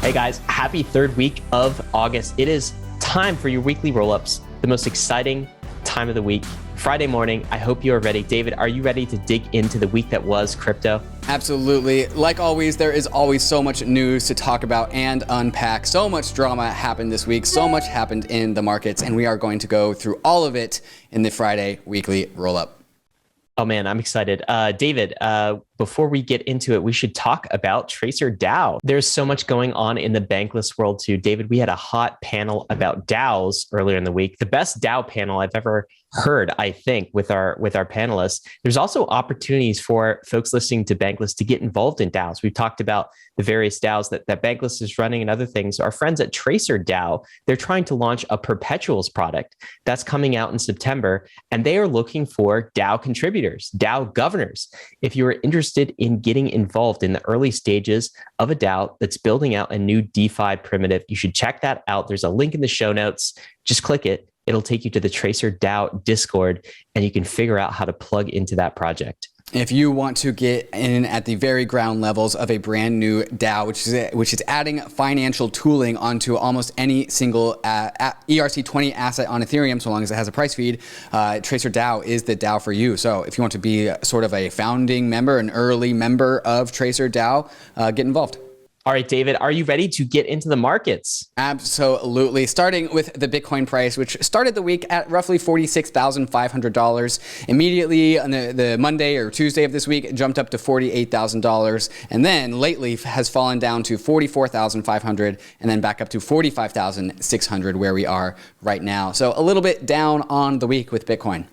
Hey guys, happy third week of August. It is time for your weekly roll-ups, the most exciting time of the week. Friday morning, I hope you are ready. David, are you ready to dig into the week that was crypto? Absolutely. Like always, there is always so much news to talk about and unpack. So much drama happened this week. So much happened in the markets, and we are going to go through all of it in the Friday weekly roll-up. Oh man, I'm excited. David, before we get into it, we should talk about Tracer DAO. There's so much going on in the bankless world too. David, we had a hot panel about DAOs earlier in the week. The best DAO panel I've ever heard, I think, with our panelists. There's also opportunities for folks listening to Bankless to get involved in DAOs. We've talked about the various DAOs that Bankless is running and other things. Our friends at Tracer DAO, they're trying to launch a perpetuals product that's coming out in September, and they are looking for DAO contributors, DAO governors. If you are interested in getting involved in the early stages of a DAO that's building out a new DeFi primitive, you should check that out. There's a link in the show notes. Just click it. It'll take you to the Tracer DAO Discord, and you can figure out how to plug into that project. If you want to get in at the very ground levels of a brand new DAO, which is adding financial tooling onto almost any single ERC20 asset on Ethereum, so long as it has a price feed, Tracer DAO is the DAO for you. So if you want to be sort of a founding member, an early member of Tracer DAO, get involved. All right, David, are you ready to get into the markets? Absolutely. Starting with the Bitcoin price, which started the week at roughly $46,500. Immediately on the Monday or Tuesday of this week, it jumped up to $48,000. And then lately has fallen down to $44,500 and then back up to $45,600 where we are right now. So a little bit down on the week with Bitcoin.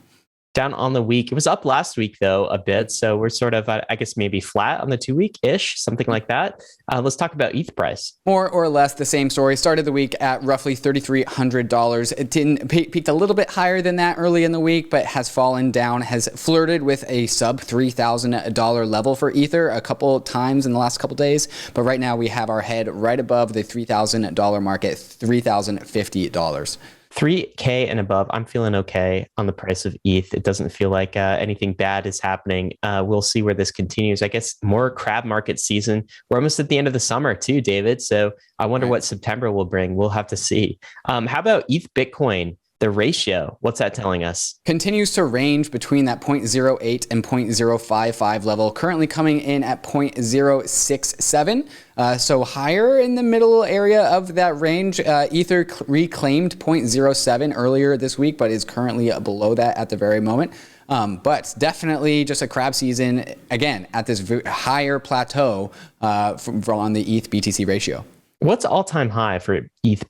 Down on the week. It was up last week, though, a bit. So we're sort of, I guess, maybe flat on the 2 week-ish, something like that. Let's talk about ETH price. More or less the same story. Started the week at roughly $3,300. It peaked a little bit higher than that early in the week, but has fallen down, has flirted with a sub $3,000 level for Ether a couple times in the last couple days. But right now we have our head right above the $3,000 mark at $3,050. 3K and above, I'm feeling okay on the price of ETH. It doesn't feel like anything bad is happening. We'll see where this continues. I guess more crab market season. We're almost at the end of the summer too, David. So I wonder what September will bring. We'll have to see. How about ETH Bitcoin? The ratio, what's that telling us? Continues to range between that 0.08 and 0.055 level, currently coming in at 0.067. So higher in the middle area of that range. Ether reclaimed 0.07 earlier this week, but is currently below that at the very moment. But definitely just a crab season, again, at this higher plateau from on the ETH BTC ratio. What's all-time high for ETH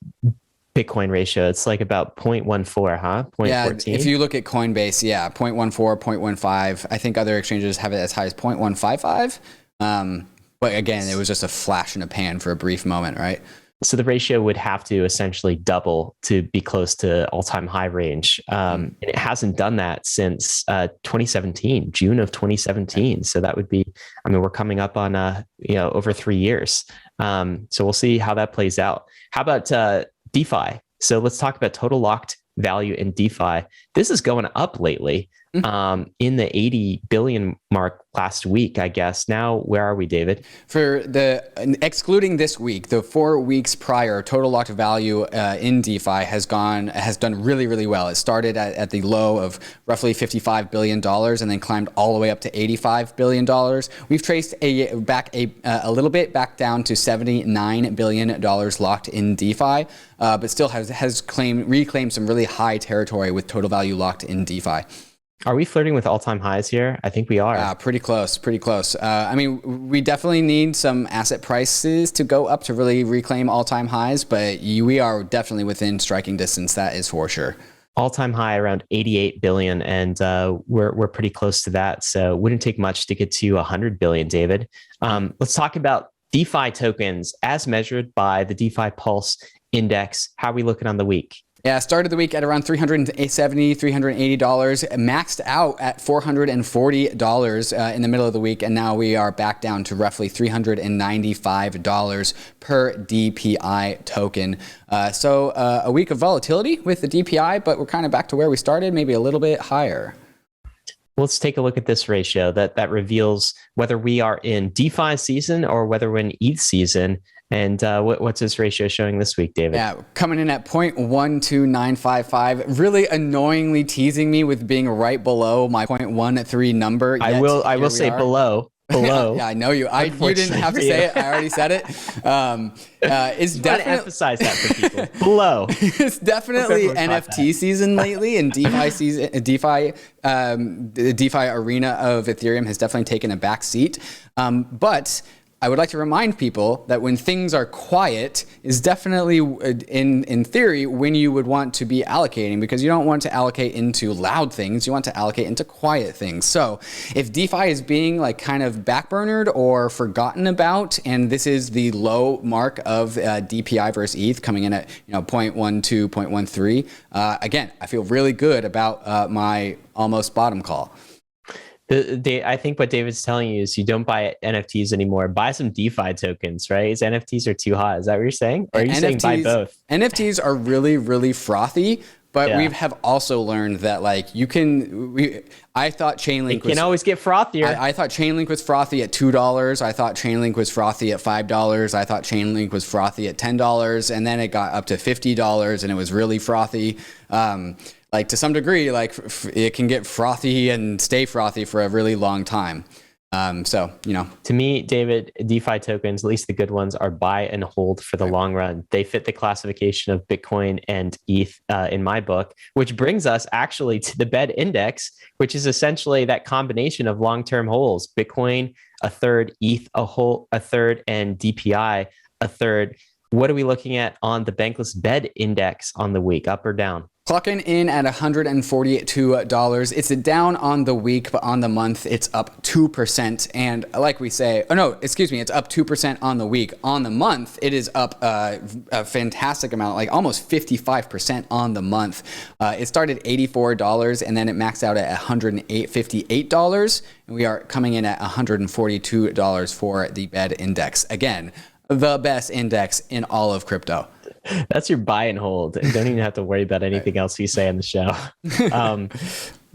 Bitcoin ratio? It's like about 0.14, huh? 0.14? Yeah, if you look at Coinbase, 0.14, 0.15. I think other exchanges have it as high as 0.155. But again, it was just a flash in a pan for a brief moment, right? So the ratio would have to essentially double to be close to all-time high range. And it hasn't done that since 2017, June of 2017. So that would be, I mean, we're coming up on, over 3 years. So we'll see how that plays out. How about DeFi? So let's talk about total locked value in DeFi. This is going up lately, in the 80 billion mark last week, I guess. Now, where are we, David? For excluding this week, the 4 weeks prior, total locked value in DeFi has done really, really well. It started at the low of roughly $55 billion and then climbed all the way up to $85 billion. We've traced a little bit back down to $79 billion locked in DeFi, but still has reclaimed some really high territory with total value locked in DeFi. Are we flirting with all-time highs here? I think we are. Pretty close. I mean, we definitely need some asset prices to go up to really reclaim all-time highs, but we are definitely within striking distance. That is for sure. All-time high around 88 billion, and we're pretty close to that. So it wouldn't take much to get to 100 billion, David. Let's talk about DeFi tokens as measured by the DeFi Pulse Index. How are we looking on the week? Yeah, started the week at around $370, $380, maxed out at $440 in the middle of the week, and now we are back down to roughly $395 per DPI token. So a week of volatility with the DPI, but we're kind of back to where we started, maybe a little bit higher. Let's take a look at this ratio that reveals whether we are in DeFi season or whether we're in ETH season. And what's this ratio showing this week, David? Yeah, coming in at 0.12955, really annoyingly teasing me with being right below my 0.13 number. I will say below. Yeah, I know you. You didn't have to say it. I already said it. It's definitely emphasize that for people. Below. It's definitely NFT season lately, and DeFi season. The DeFi arena of Ethereum has definitely taken a back seat. But I would like to remind people that when things are quiet is definitely, in theory, when you would want to be allocating, because you don't want to allocate into loud things. You want to allocate into quiet things. So if DeFi is being like kind of backburnered or forgotten about, and this is the low mark of DPI versus ETH coming in at 0.12, 0.13, again, I feel really good about my almost bottom call. I think what David's telling you is you don't buy NFTs anymore. Buy some DeFi tokens, right? His NFTs are too hot. Is that what you're saying? Or are you saying buy both? NFTs are really, really frothy, but we have also learned that like I thought Chainlink can always get frothier. I thought Chainlink was frothy at $2. I thought Chainlink was frothy at $5. I thought Chainlink was frothy at $10, and then it got up to $50, and it was really frothy. Like to some degree, like it can get frothy and stay frothy for a really long time. To me, David, DeFi tokens, at least the good ones, are buy and hold for the long run. They fit the classification of Bitcoin and ETH in my book, which brings us actually to the BED index, which is essentially that combination of long-term holds. Bitcoin, a third, ETH, a third, and DPI, a third. What are we looking at on the Bankless BED index on the week, up or down? Clocking in at $142. It's down on the week, but on the month, it's up 2%. And like we say, it's up 2% on the week. On the month, it is up a fantastic amount, like almost 55% on the month. It started at $84, and then it maxed out at $158. And we are coming in at $142 for the BED index. Again, the best index in all of crypto. That's your buy and hold. And don't even have to worry about anything else you say on the show.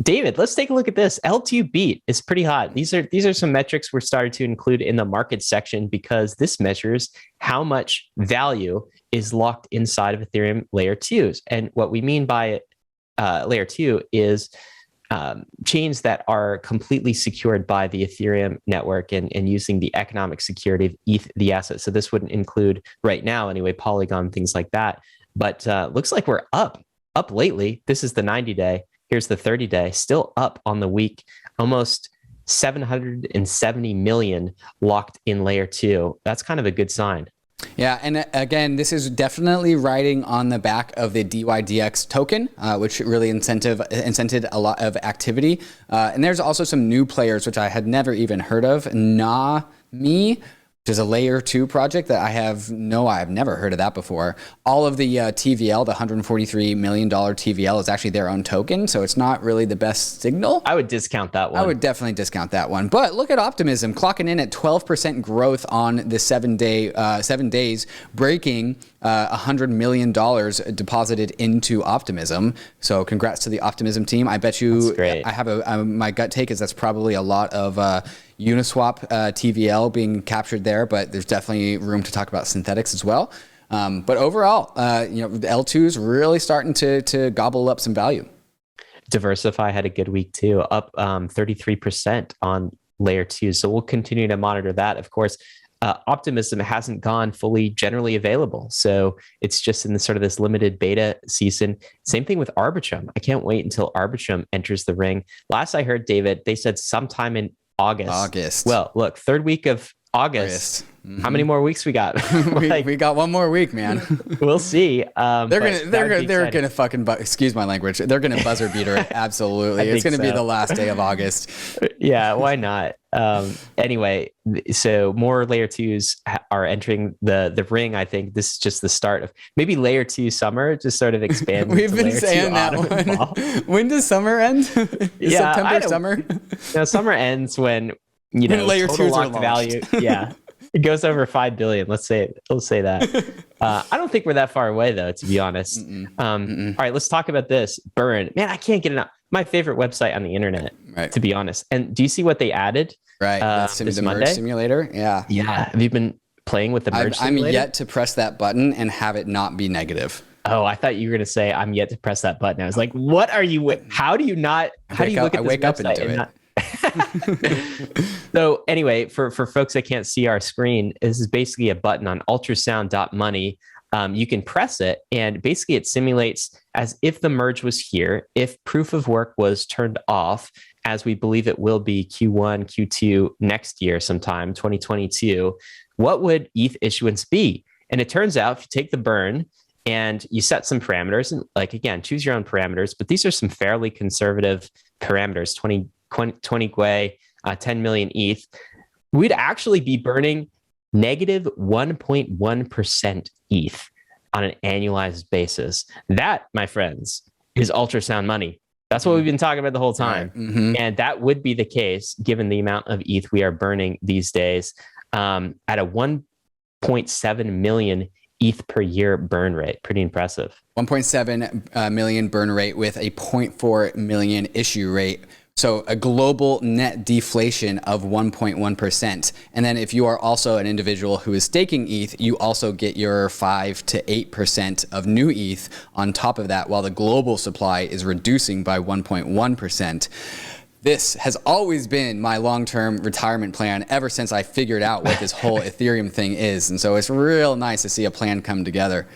David, let's take a look at this. L2 beat is pretty hot. These are some metrics we're starting to include in the market section because this measures how much value is locked inside of Ethereum layer 2s. And what we mean by layer 2 is chains that are completely secured by the Ethereum network and using the economic security of ETH, the asset. So this wouldn't include right now anyway, Polygon, things like that. But looks like we're up lately. This is the 90-day. Here's the 30-day, still up on the week, almost 770 million locked in layer 2. That's kind of a good sign. Yeah, and again, this is definitely riding on the back of the DYDX token, which really incented a lot of activity. And there's also some new players, which I had never even heard of. NAMI, which is a layer 2 project that I've never heard of that before. All of the TVL, the $143 million TVL, is actually their own token, so it's not really the best signal. I would discount that one. I would definitely discount that one. But look at Optimism, clocking in at 12% growth on the 7 days, breaking $100 million deposited into Optimism. So congrats to the Optimism team. I bet you, that's great. I have my gut take is that's probably a lot of Uniswap TVL being captured there, but there's definitely room to talk about synthetics as well. But overall, the L2's really starting to gobble up some value. Diversify had a good week too, up 33% on layer 2. So we'll continue to monitor that. Of course, Optimism hasn't gone fully generally available. So it's just in the sort of this limited beta season. Same thing with ARBITRUM. I can't wait until ARBITRUM enters the ring. Last I heard, David, they said sometime in August. Well, look, third week of August. Mm-hmm. How many more weeks we got? we got one more week, man. We'll see. They're gonna fucking excuse my language. They're gonna buzzer beater it. Absolutely, it's gonna be the last day of August. Yeah, why not? Anyway, so more layer 2s are entering the ring. I think this is just the start of maybe layer 2 summer, just sort of expand. We've been saying that one. When does summer end? September summer? No, summer ends when layer total locked value. Yeah. It goes over 5 billion. Let's say that. I don't think we're that far away though, to be honest. All right, let's talk about this. Burn. Man, I can't get enough. My favorite website on the internet, to be honest. And do you see what they added? Right. The this Monday? merge simulator. Yeah. Yeah. Have you been playing with the merge I'm simulator? yet to press that button and have it not be negative. Oh, I thought you were going to say I'm yet to press that button. I was like, what are you? How do you not? How do you look at this website and not? So anyway, for folks that can't see our screen, this is basically a button on ultrasound.money. You can press it, and basically it simulates as if the merge was here, if proof of work was turned off, as we believe it will be Q1, Q2 next year sometime, 2022, what would ETH issuance be? And it turns out if you take the burn and you set some parameters, and like, again, choose your own parameters, but these are some fairly conservative parameters, 20 Gwei, 10 million ETH, we'd actually be burning negative 1.1% ETH on an annualized basis. That, my friends, is ultrasound money. That's what we've been talking about the whole time. Mm-hmm. And that would be the case given the amount of ETH we are burning these days at a 1.7 million ETH per year burn rate. Pretty impressive. 1.7 million burn rate with a 0.4 million issue rate. So a global net deflation of 1.1%. And then if you are also an individual who is staking ETH, you also get your 5 to 8% of new ETH on top of that, while the global supply is reducing by 1.1%. This has always been my long-term retirement plan ever since I figured out what this whole Ethereum thing is. And so it's real nice to see a plan come together.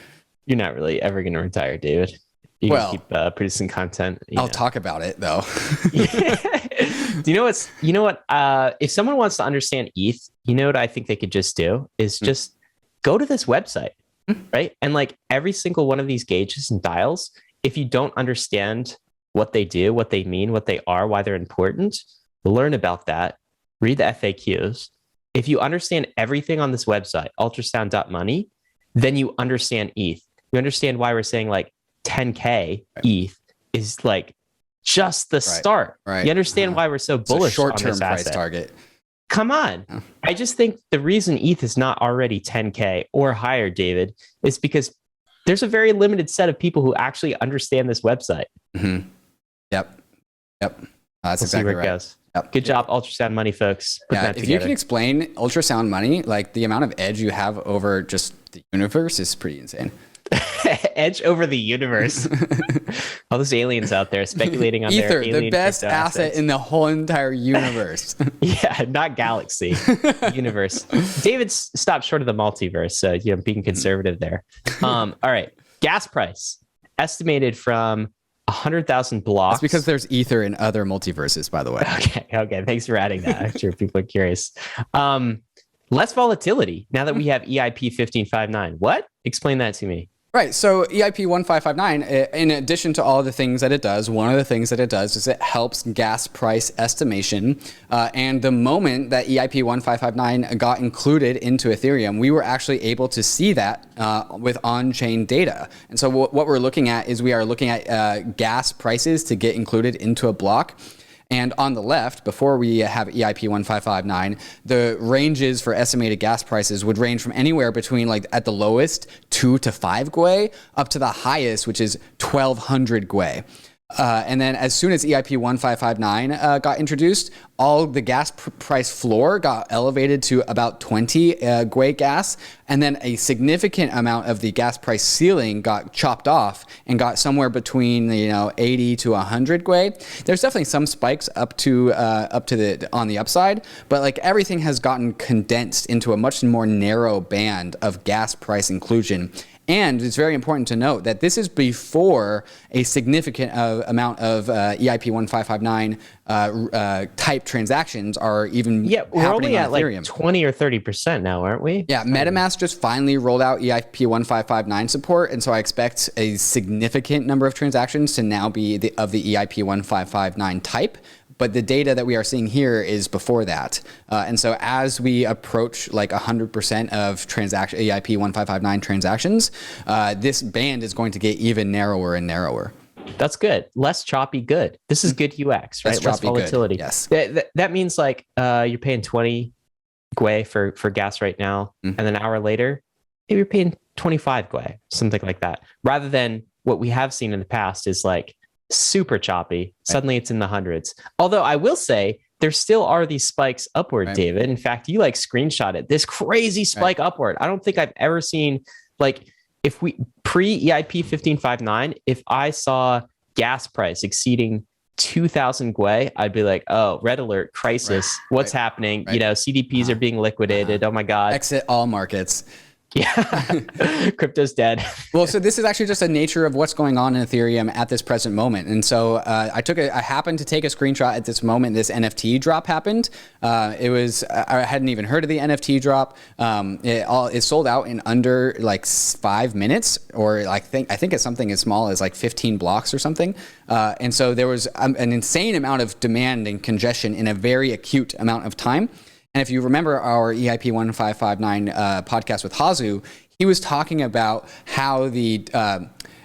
You're not really ever going to retire, David. You can keep producing content. I'll talk about it though. Do you know what? If someone wants to understand ETH, you know what I think they could just do is just go to this website, right? And like every single one of these gauges and dials, if you don't understand what they do, what they mean, what they are, why they're important, learn about that, read the FAQs. If you understand everything on this website, ultrasound.money, then you understand ETH. You understand why we're saying like 10K ETH is like just the start. Right. You understand why we're so bullish on short-term this price asset. target. Come on. I just think the reason ETH is not already 10K or higher, David, is because there's a very limited set of people who actually understand this website. Mm-hmm. Yep. That's exactly right. Goes. Yep. Good job, ultrasound money, folks. Yeah, if you can explain ultrasound money, like the amount of edge you have over just the universe is pretty insane. Edge over the universe. All those aliens out there speculating on their alien the best asset assets. In the whole entire universe. Yeah, not galaxy, universe. David stopped short of the multiverse, so being conservative there. All right, gas price estimated from 100,000 blocks. That's because there's ether in other multiverses, by the way. Okay. Thanks for adding that. I'm sure people are curious. Less volatility now that we have EIP 1559. What? Explain that to me. Right. So EIP 1559, in addition to all the things that it does, one of the things that it does is it helps gas price estimation. And the moment that EIP 1559 got included into Ethereum, we were actually able to see that with on-chain data. And so what we're looking at is we are looking at gas prices to get included into a block. And on the left, before we have EIP 1559, the ranges for estimated gas prices would range from anywhere between, like at the lowest, 2 to 5 Gwei, up to the highest, which is 1,200 Gwei. And then as soon as EIP 1559 got introduced, all the gas price floor got elevated to about 20 Gwei gas. And then a significant amount of the gas price ceiling got chopped off and got somewhere between 80 to 100 Gwei. There's definitely some spikes up to the on the upside, but like everything has gotten condensed into a much more narrow band of gas price inclusion. And it's very important to note that this is before a significant amount of EIP 1559 type transactions are even we're only at Ethereum. Like 20 or 30% now, aren't we? Yeah, MetaMask just finally rolled out EIP 1559 support, and so I expect a significant number of transactions to now be of the EIP 1559 type. But the data that we are seeing here is before that. And so as we approach like 100% of EIP 1559 transactions, this band is going to get even narrower and narrower. That's good. Less choppy, good. This is good UX, right? Less volatility. Good. Yes. That means like you're paying 20 Gwei for gas right now. And then an hour later, maybe you're paying 25 Gwei, something like that. Rather than what we have seen in the past is like super choppy. Suddenly it's in the hundreds. Although I will say there still are these spikes upward, Right. David. In fact, you like screenshot it, this crazy spike upward. I don't think I've ever seen, like, if we pre-EIP 1559, if I saw gas price exceeding 2,000 Gwei, I'd be like, oh, red alert, crisis. What's happening? You know, CDPs are being liquidated. Oh my God. Exit all markets. Yeah, crypto's dead. Well, so this is actually just a nature of what's going on in Ethereum at this present moment. And so I happened to take a screenshot at this moment. This NFT drop happened. I hadn't even heard of the NFT drop. It sold out in under like 5 minutes, or I think it's something as small as like 15 blocks or something. And so there was an insane amount of demand and congestion in a very acute amount of time. And if you remember our EIP 1559 podcast with Hazu, he was talking about how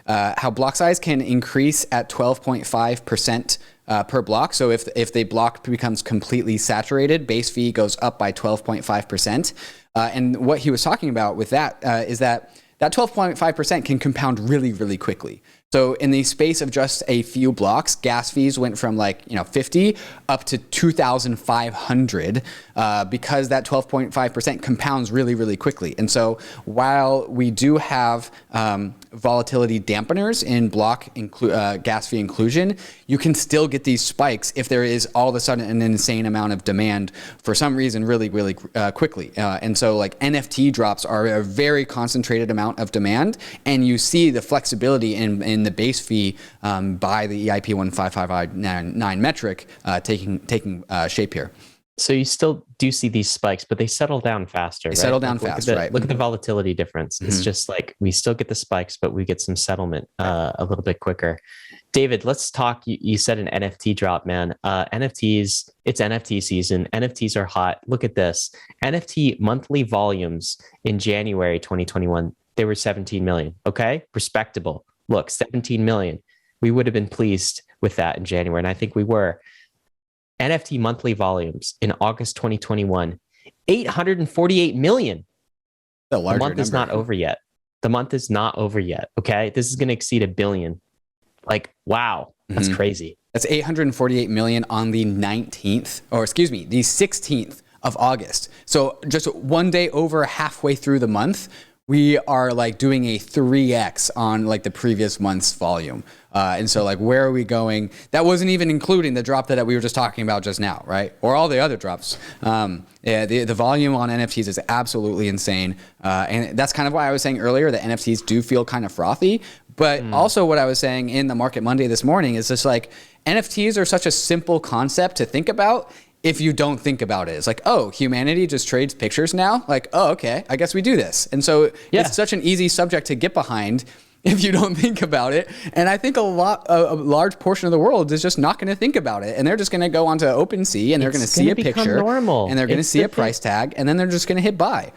how block size can increase at 12.5% per block. So if the block becomes completely saturated, base fee goes up by 12.5%. And what he was talking about with that is that 12.5% can compound really, really quickly. So in the space of just a few blocks, gas fees went from 50 up to 2,500 because that 12.5% compounds really, really quickly. And so while we do have volatility dampeners in block gas fee inclusion, you can still get these spikes if there is all of a sudden an insane amount of demand for some reason really, really quickly. And so NFT drops are a very concentrated amount of demand, and you see the flexibility in the base fee by the EIP 1559 metric taking shape here. So you still do see these spikes, but they settle down faster. They settle down fast, right? Look at the volatility difference. It's just like we still get the spikes, but we get some settlement a little bit quicker. David, let's talk. You said an NFT drop, man. NFTs, it's NFT season. NFTs are hot. Look at this. NFT monthly volumes in January 2021, they were 17 million. Okay, respectable. Look, 17 million. We would have been pleased with that in January, and I think we were. NFT monthly volumes in August 2021, 848 million. The month number. Is not over yet. The month is not over yet. Okay. This is going to exceed 1 billion. Wow. That's crazy. That's 848 million on the 19th, or excuse me, the 16th of August. So just one day over halfway through the month, we are doing a 3x on the previous month's volume. And so where are we going? That wasn't even including the drop that we were just talking about just now, right? Or all the other drops. The volume on NFTs is absolutely insane. And that's kind of why I was saying earlier that NFTs do feel kind of frothy. But also what I was saying in the Market Monday this morning is just NFTs are such a simple concept to think about. If you don't think about it, it's oh, humanity just trades pictures now? Oh, okay, I guess we do this. And so it's such an easy subject to get behind if you don't think about it. And I think a large portion of the world is just not going to think about it. And they're just going to go onto OpenSea and they're going to see a picture normal. And they're going to see a price tag, and then they're just going to hit buy.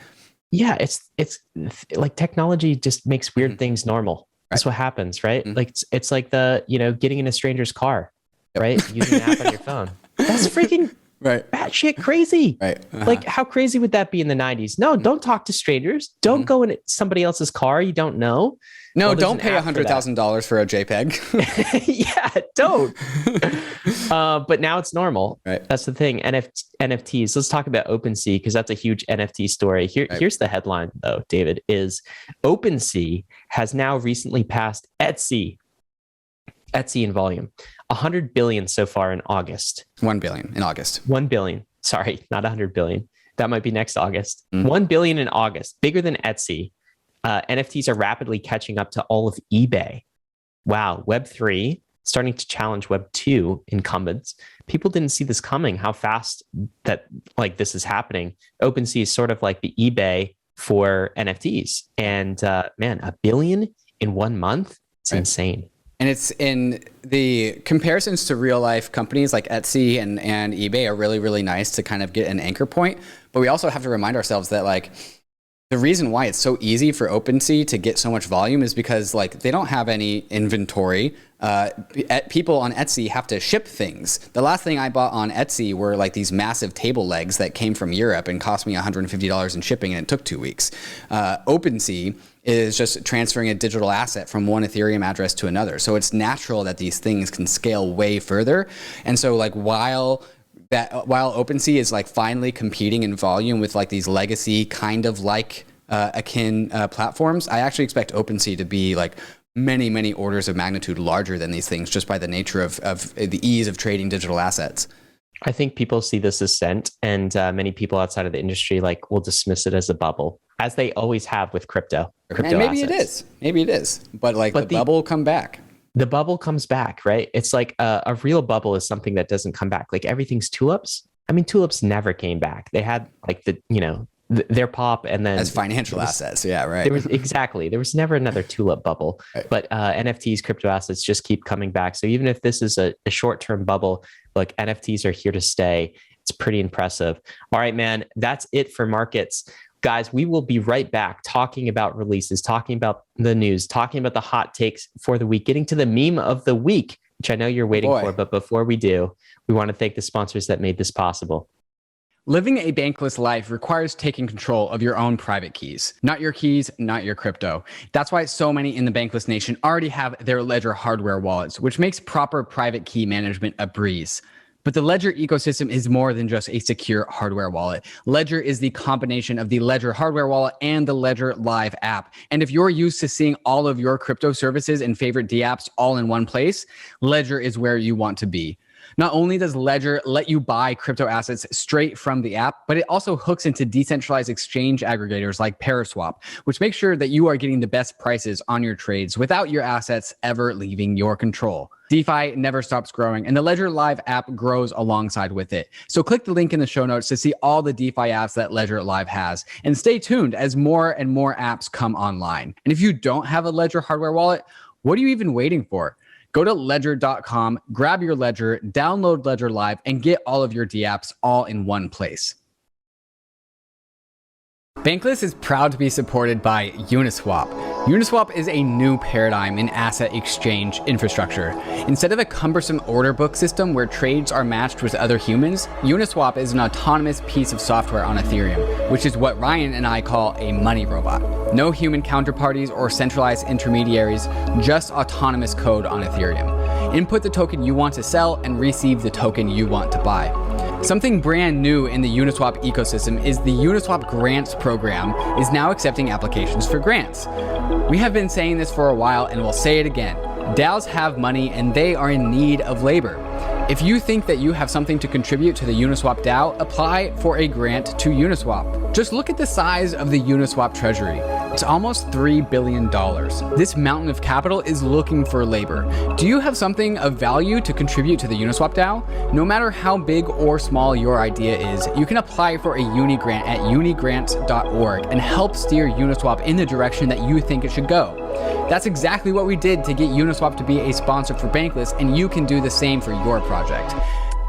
Yeah, it's technology just makes weird things normal. That's what happens, right? It's like the, getting in a stranger's car, right? Using an app on your phone. That's freaking batshit crazy. Right. How crazy would that be in the 90s? No, don't talk to strangers. Don't go in somebody else's car you don't know. No, don't pay $100,000 for a JPEG. Yeah, don't. But now it's normal. Right. That's the thing. NFTs. Let's talk about OpenSea, because that's a huge NFT story. Here's the headline, though, David, is OpenSea has now recently passed Etsy in volume. 100 billion so far in August. 1 billion in August. 1 billion. Sorry, not 100 billion. That might be next August. 1 billion in August. Bigger than Etsy. NFTs are rapidly catching up to all of eBay. Wow. Web3 starting to challenge Web2 incumbents. People didn't see this coming, how fast that this is happening. OpenSea is sort of like the eBay for NFTs. And man, 1 billion in 1 month. It's insane. And it's in the comparisons to real life companies like Etsy and eBay are really, really nice to kind of get an anchor point. But we also have to remind ourselves that the reason why it's so easy for OpenSea to get so much volume is because they don't have any inventory. People on Etsy have to ship things. The last thing I bought on Etsy were these massive table legs that came from Europe and cost me $150 in shipping, and it took 2 weeks. OpenSea is just transferring a digital asset from one Ethereum address to another. So it's natural that these things can scale way further. And so while that while OpenSea is like finally competing in volume with like these legacy kind of like akin platforms, I actually expect OpenSea to be like many, many orders of magnitude larger than these things just by the nature of the ease of trading digital assets. I think people see this as scent, and many people outside of the industry like will dismiss it as a bubble, as they always have with crypto and maybe assets. Maybe it is, but like the bubble will come back. The bubble comes back, right? It's like a real bubble is something that doesn't come back. Like everything's tulips. I mean, tulips never came back. They had like their pop, and then as financial assets. Yeah, right. There was never another tulip bubble, right. But NFTs, crypto assets just keep coming back. So even if this is a short-term bubble, like NFTs are here to stay. It's pretty impressive. All right, man, that's it for markets. Guys, we will be right back talking about releases, talking about the news, talking about the hot takes for the week, getting to the meme of the week, which I know you're waiting for. But before we do, we want to thank the sponsors that made this possible. Living a bankless life requires taking control of your own private keys. Not your keys, not your crypto. That's why so many in the bankless nation already have their Ledger hardware wallets, which makes proper private key management a breeze. But the Ledger ecosystem is more than just a secure hardware wallet. Ledger is the combination of the Ledger hardware wallet and the Ledger Live app. And if you're used to seeing all of your crypto services and favorite dApps all in one place, Ledger is where you want to be. Not only does Ledger let you buy crypto assets straight from the app, but it also hooks into decentralized exchange aggregators like Paraswap, which makes sure that you are getting the best prices on your trades without your assets ever leaving your control. DeFi never stops growing, and the Ledger Live app grows alongside with it. So click the link in the show notes to see all the DeFi apps that Ledger Live has, and stay tuned as more and more apps come online. And if you don't have a Ledger hardware wallet, what are you even waiting for? Go to ledger.com, grab your Ledger, download Ledger Live, and get all of your dApps all in one place. Bankless is proud to be supported by Uniswap. Uniswap is a new paradigm in asset exchange infrastructure. Instead of a cumbersome order book system where trades are matched with other humans, Uniswap is an autonomous piece of software on Ethereum, which is what Ryan and I call a money robot. No human counterparties or centralized intermediaries, just autonomous code on Ethereum. Input the token you want to sell and receive the token you want to buy. Something brand new in the Uniswap ecosystem is the Uniswap Grants program is now accepting applications for grants. We have been saying this for a while and we'll say it again. DAOs have money and they are in need of labor. If you think that you have something to contribute to the Uniswap DAO, apply for a grant to Uniswap. Just look at the size of the Uniswap treasury. It's almost $3 billion. This mountain of capital is looking for labor. Do you have something of value to contribute to the Uniswap DAO? No matter how big or small your idea is, you can apply for a uni grant at unigrants.org and help steer Uniswap in the direction that you think it should go. That's exactly what we did to get Uniswap to be a sponsor for Bankless, and you can do the same for your project.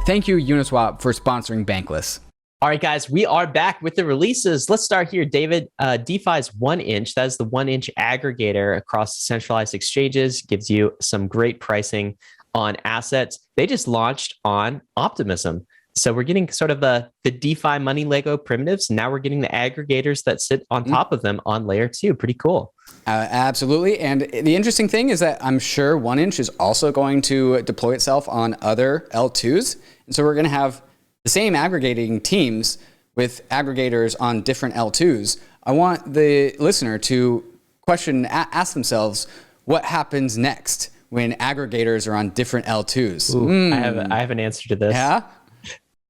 Thank you, Uniswap, for sponsoring Bankless. All right, guys, we are back with the releases. Let's start here, David. DeFi's 1inch, that is the 1inch aggregator across centralized exchanges, gives you some great pricing on assets. They just launched on Optimism. So we're getting sort of the DeFi money Lego primitives. Now we're getting the aggregators that sit on top of them on layer 2. Pretty cool. Absolutely. And the interesting thing is that I'm sure 1inch is also going to deploy itself on other L2s. And so we're going to have the same aggregating teams with aggregators on different L2s. I want the listener to ask themselves, what happens next when aggregators are on different L2s? Ooh, I have an answer to this. Yeah?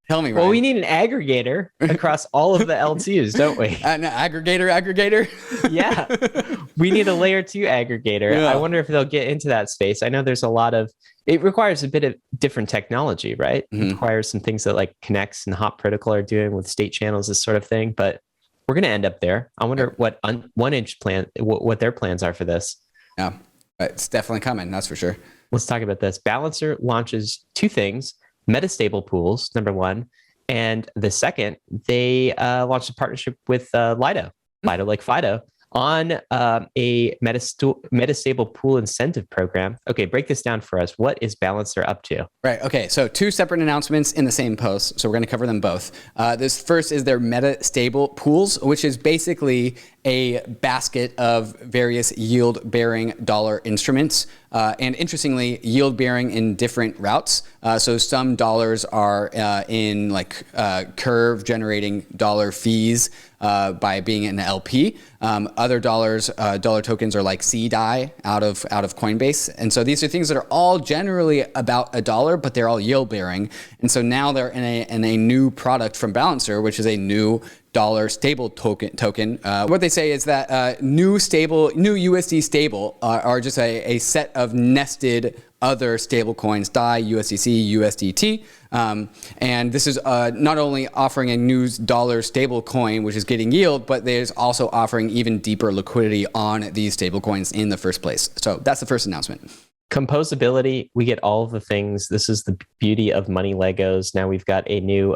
Tell me, Ryan. Well, we need an aggregator across all of the L2s, don't we? An aggregator? Yeah. We need a layer 2 aggregator. Yeah. I wonder if they'll get into that space. I know there's a lot of, it requires a bit of different technology, right? Mm-hmm. It requires some things that like Connects and Hot Protocol are doing with state channels, this sort of thing. But we're going to end up there. I wonder what 1inch plan, what their plans are for this. Yeah, it's definitely coming. That's for sure. Let's talk about this. Balancer launches 2 things. Metastable pools, number 1. And the second, they launched a partnership with Lido, like Fido, on a metastable pool incentive program. Okay, break this down for us. What is Balancer up to? Right. Okay. So 2 separate announcements in the same post. So we're going to cover them both. This first is their metastable pools, which is basically a basket of various yield-bearing dollar instruments. And interestingly, yield-bearing in different routes. So some dollars are in like curve generating dollar fees by being an LP. Other dollar tokens are like CDAI out of Coinbase. And so these are things that are all generally about $1, but they're all yield-bearing. And so now they're in a new product from Balancer, which is a new dollar stable token. What they say is that new USD stable are just a set of nested other stable coins, DAI, USDC, USDT. And this is not only offering a new dollar stable coin, which is getting yield, but there's also offering even deeper liquidity on these stable coins in the first place. So that's the first announcement. Composability, we get all of the things. This is the beauty of money Legos. Now we've got a new,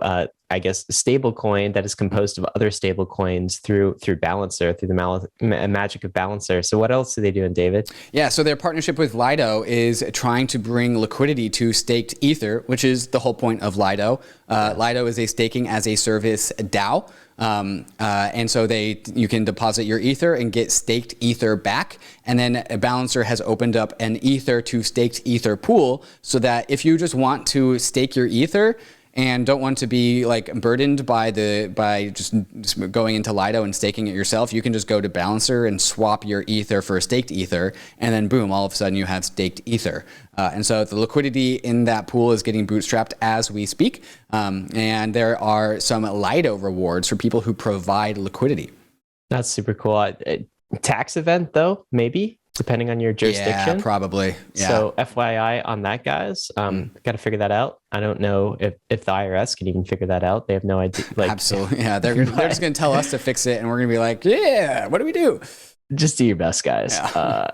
stable coin that is composed of other stable coins through Balancer, through the magic of Balancer. So what else are they doing, David? Yeah, so their partnership with Lido is trying to bring liquidity to staked Ether, which is the whole point of Lido. Lido is a staking as a service DAO. And so you can deposit your Ether and get staked Ether back. And then Balancer has opened up an Ether to staked Ether pool so that if you just want to stake your Ether and don't want to be like burdened by just going into Lido and staking it yourself, you can just go to Balancer and swap your Ether for staked Ether, and then boom, all of a sudden you have staked Ether. And so the liquidity in that pool is getting bootstrapped as we speak, and there are some Lido rewards for people who provide liquidity. That's super cool. Tax event though, maybe? Depending on your jurisdiction. Yeah, probably. Yeah. So FYI on that, guys, got to figure that out. I don't know if the IRS can even figure that out. They have no idea. Absolutely. Yeah, they're just going to tell us to fix it, and we're going to be like, yeah, what do we do? Just do your best, guys. Yeah.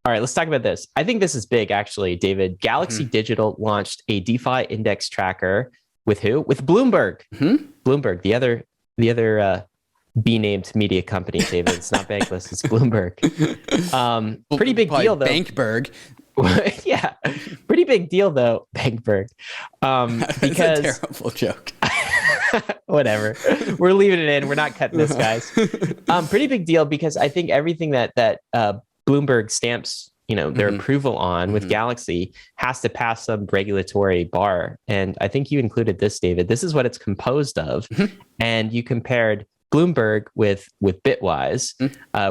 All right, let's talk about this. I think this is big, actually, David. Galaxy Digital launched a DeFi index tracker with who? With Bloomberg. Bloomberg, the other B-named media company, David. It's not Bankless, it's Bloomberg. Pretty big deal, though. Bankberg. Yeah, pretty big deal, though, Bankberg. Because that's a terrible joke. Whatever. We're leaving it in. We're not cutting this, guys. Pretty big deal because I think everything that Bloomberg stamps, their approval on with Galaxy has to pass some regulatory bar. And I think you included this, David. This is what it's composed of. And you compared Bloomberg with Bitwise,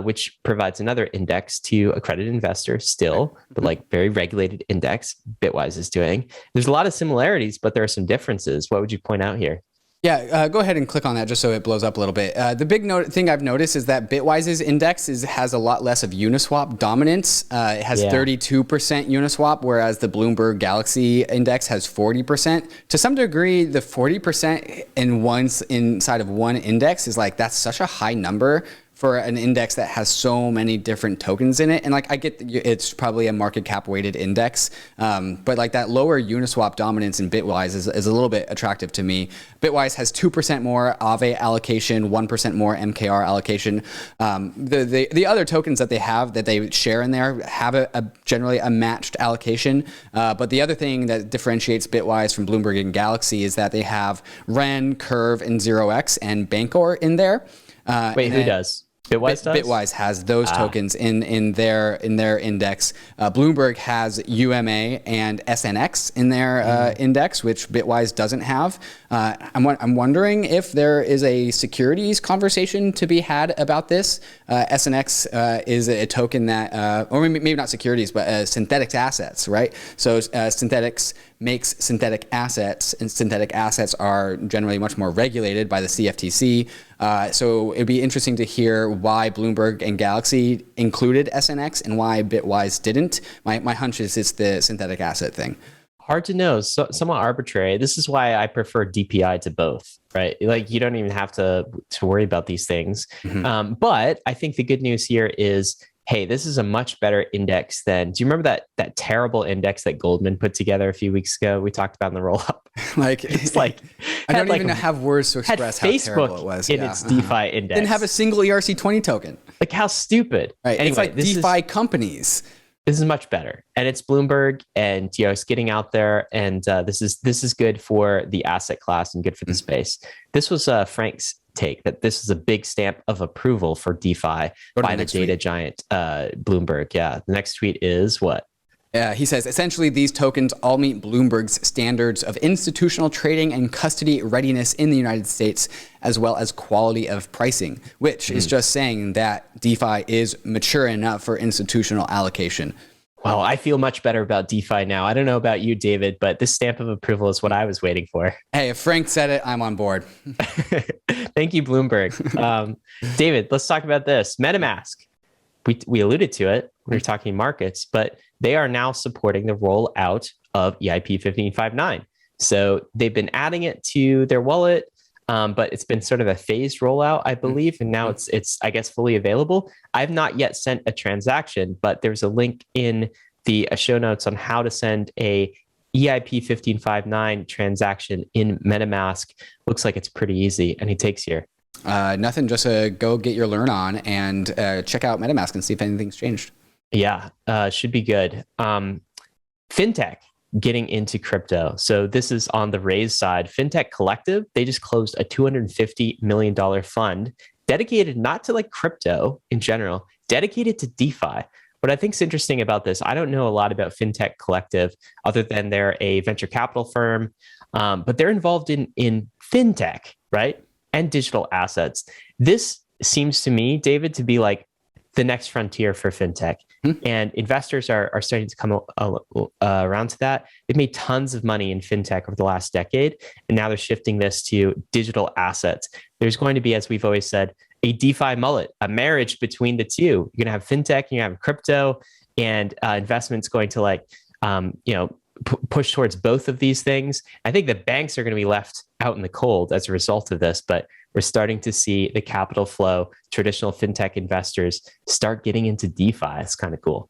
which provides another index to accredited investors still, but like very regulated index Bitwise is doing. There's a lot of similarities, but there are some differences. What would you point out here? Yeah, go ahead and click on that just so it blows up a little bit. The big thing I've noticed is that Bitwise's index has a lot less of Uniswap dominance. It has 32% Uniswap, whereas the Bloomberg Galaxy index has 40%. To some degree, the 40% inside of one index is that's such a high number for an index that has so many different tokens in it. And I get it's probably a market cap weighted index, but that lower Uniswap dominance in Bitwise is a little bit attractive to me. Bitwise has 2% more Aave allocation, 1% more MKR allocation. The other tokens that they share in there have generally a matched allocation. But the other thing that differentiates Bitwise from Bloomberg and Galaxy is that they have Ren, Curve, and 0x and Bancor in there. Wait, who does? Bitwise does? Bitwise has those tokens in their index. Bloomberg has UMA and SNX in their index, which Bitwise doesn't have. I'm wondering if there is a securities conversation to be had about this. SNX is a token that, or maybe not securities, but synthetic assets, right? So synthetics makes synthetic assets, and synthetic assets are generally much more regulated by the CFTC. So it'd be interesting to hear why Bloomberg and Galaxy included SNX and why Bitwise didn't. My hunch is it's the synthetic asset thing. Hard to know, somewhat arbitrary. This is why I prefer DPI to both, right? You don't even have to worry about these things. But I think the good news here is, hey, this is a much better index than, do you remember that terrible index that Goldman put together a few weeks ago? We talked about in the roll-up. It's I don't even have words to express how terrible it was. In its DeFi index. Didn't have a single ERC20 token. How stupid. Right. Anyway, it's DeFi companies. this is much better, and it's Bloomberg, and it's getting out there, and this is good for the asset class and good for the space. This was Frank's take that this is a big stamp of approval for DeFi by the data giant Bloomberg. Yeah, the next tweet is what? He says, essentially, these tokens all meet Bloomberg's standards of institutional trading and custody readiness in the United States, as well as quality of pricing, which is just saying that DeFi is mature enough for institutional allocation. Well, I feel much better about DeFi now. I don't know about you, David, but this stamp of approval is what I was waiting for. Hey, if Frank said it, I'm on board. Thank you, Bloomberg. David, let's talk about this. MetaMask. We alluded to it. We were talking markets, but they are now supporting the rollout of EIP 1559. So they've been adding it to their wallet, but it's been sort of a phased rollout, I believe, and now it's I guess fully available. I've not yet sent a transaction, but there's a link in the show notes on how to send a EIP 1559 transaction in MetaMask. Looks like it's pretty easy. Any takes here? Nothing, just go get your learn on and check out MetaMask and see if anything's changed. Yeah, should be good. Fintech getting into crypto. So this is on the raise side. Fintech Collective, they just closed a $250 million fund dedicated not to like crypto in general, dedicated to DeFi. What I think is interesting about this, I don't know a lot about Fintech Collective other than they're a venture capital firm, but they're involved in fintech, right? And digital assets. This seems to me, David, to be like the next frontier for fintech. And investors are starting to come around to that. They've made tons of money in fintech over the last decade, and now they're shifting this to digital assets. There's going to be, as we've always said, a DeFi mullet, a marriage between the two. You're going to have fintech, you're going to have crypto, and investments going to like, push towards both of these things. I think the banks are going to be left out in the cold as a result of this, but we're starting to see the capital flow, traditional fintech investors start getting into DeFi. It's kind of cool.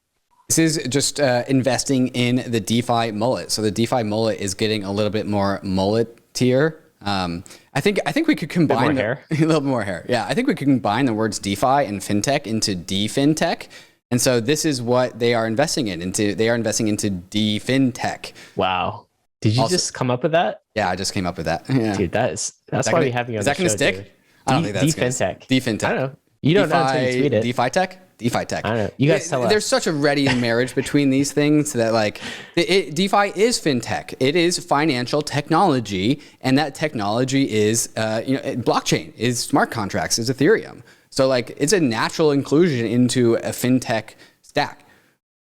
This is just investing in the DeFi mullet. So the DeFi mullet is getting a little bit more mullet-tier. I think we could combine hair. A little bit more hair. Yeah, I think we could combine the words DeFi and fintech into DeFintech. And so this is what they are investing in. They are investing into DeFintech. Wow. Did you just come up with that? Yeah, I just came up with that. Yeah. Dude, that's why we have you on the show. Is that going to stick? I don't think that's DeFintech. DeFintech. I don't know. You don't know until you tweet it. DeFi tech? DeFi tech. I don't know. You guys tell us. There's such a ready marriage between these things that like DeFi is fintech. It is financial technology, and that technology is blockchain, is smart contracts, is Ethereum. So like it's a natural inclusion into a fintech stack.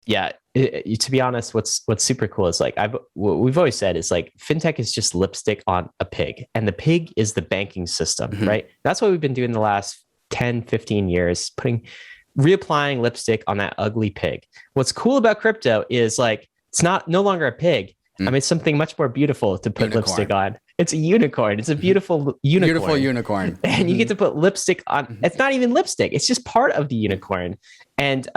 Yeah. To be honest, what's super cool is like what we've always said is like fintech is just lipstick on a pig, and the pig is the banking system, right? That's what we've been doing the last 10, 15 years, reapplying lipstick on that ugly pig. What's cool about crypto is like it's no longer a pig. I mean, it's something much more beautiful to put lipstick on. It's a unicorn. It's a beautiful unicorn. Beautiful unicorn. And you get to put lipstick on. It's not even lipstick. It's just part of the unicorn. And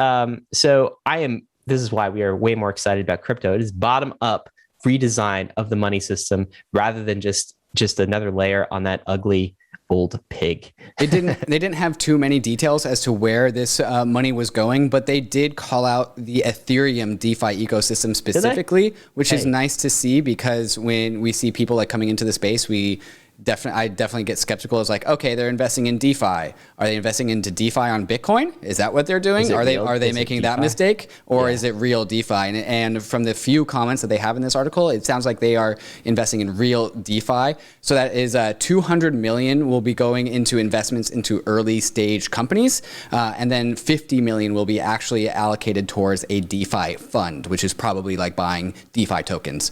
so this is why we are way more excited about crypto. It is bottom up redesign of the money system rather than just another layer on that ugly old pig. They didn't have too many details as to where this money was going, but they did call out the Ethereum DeFi ecosystem specifically, which is nice to see, because when we see people like coming into the space, I definitely get skeptical. It's like, okay, they're investing in DeFi. Are they investing into DeFi on Bitcoin? Is that what they're doing? Are they making that mistake, or is it real DeFi? And from the few comments that they have in this article, it sounds like they are investing in real DeFi. So that is 200 million will be going into investments into early stage companies, and then 50 million will be actually allocated towards a DeFi fund, which is probably like buying DeFi tokens.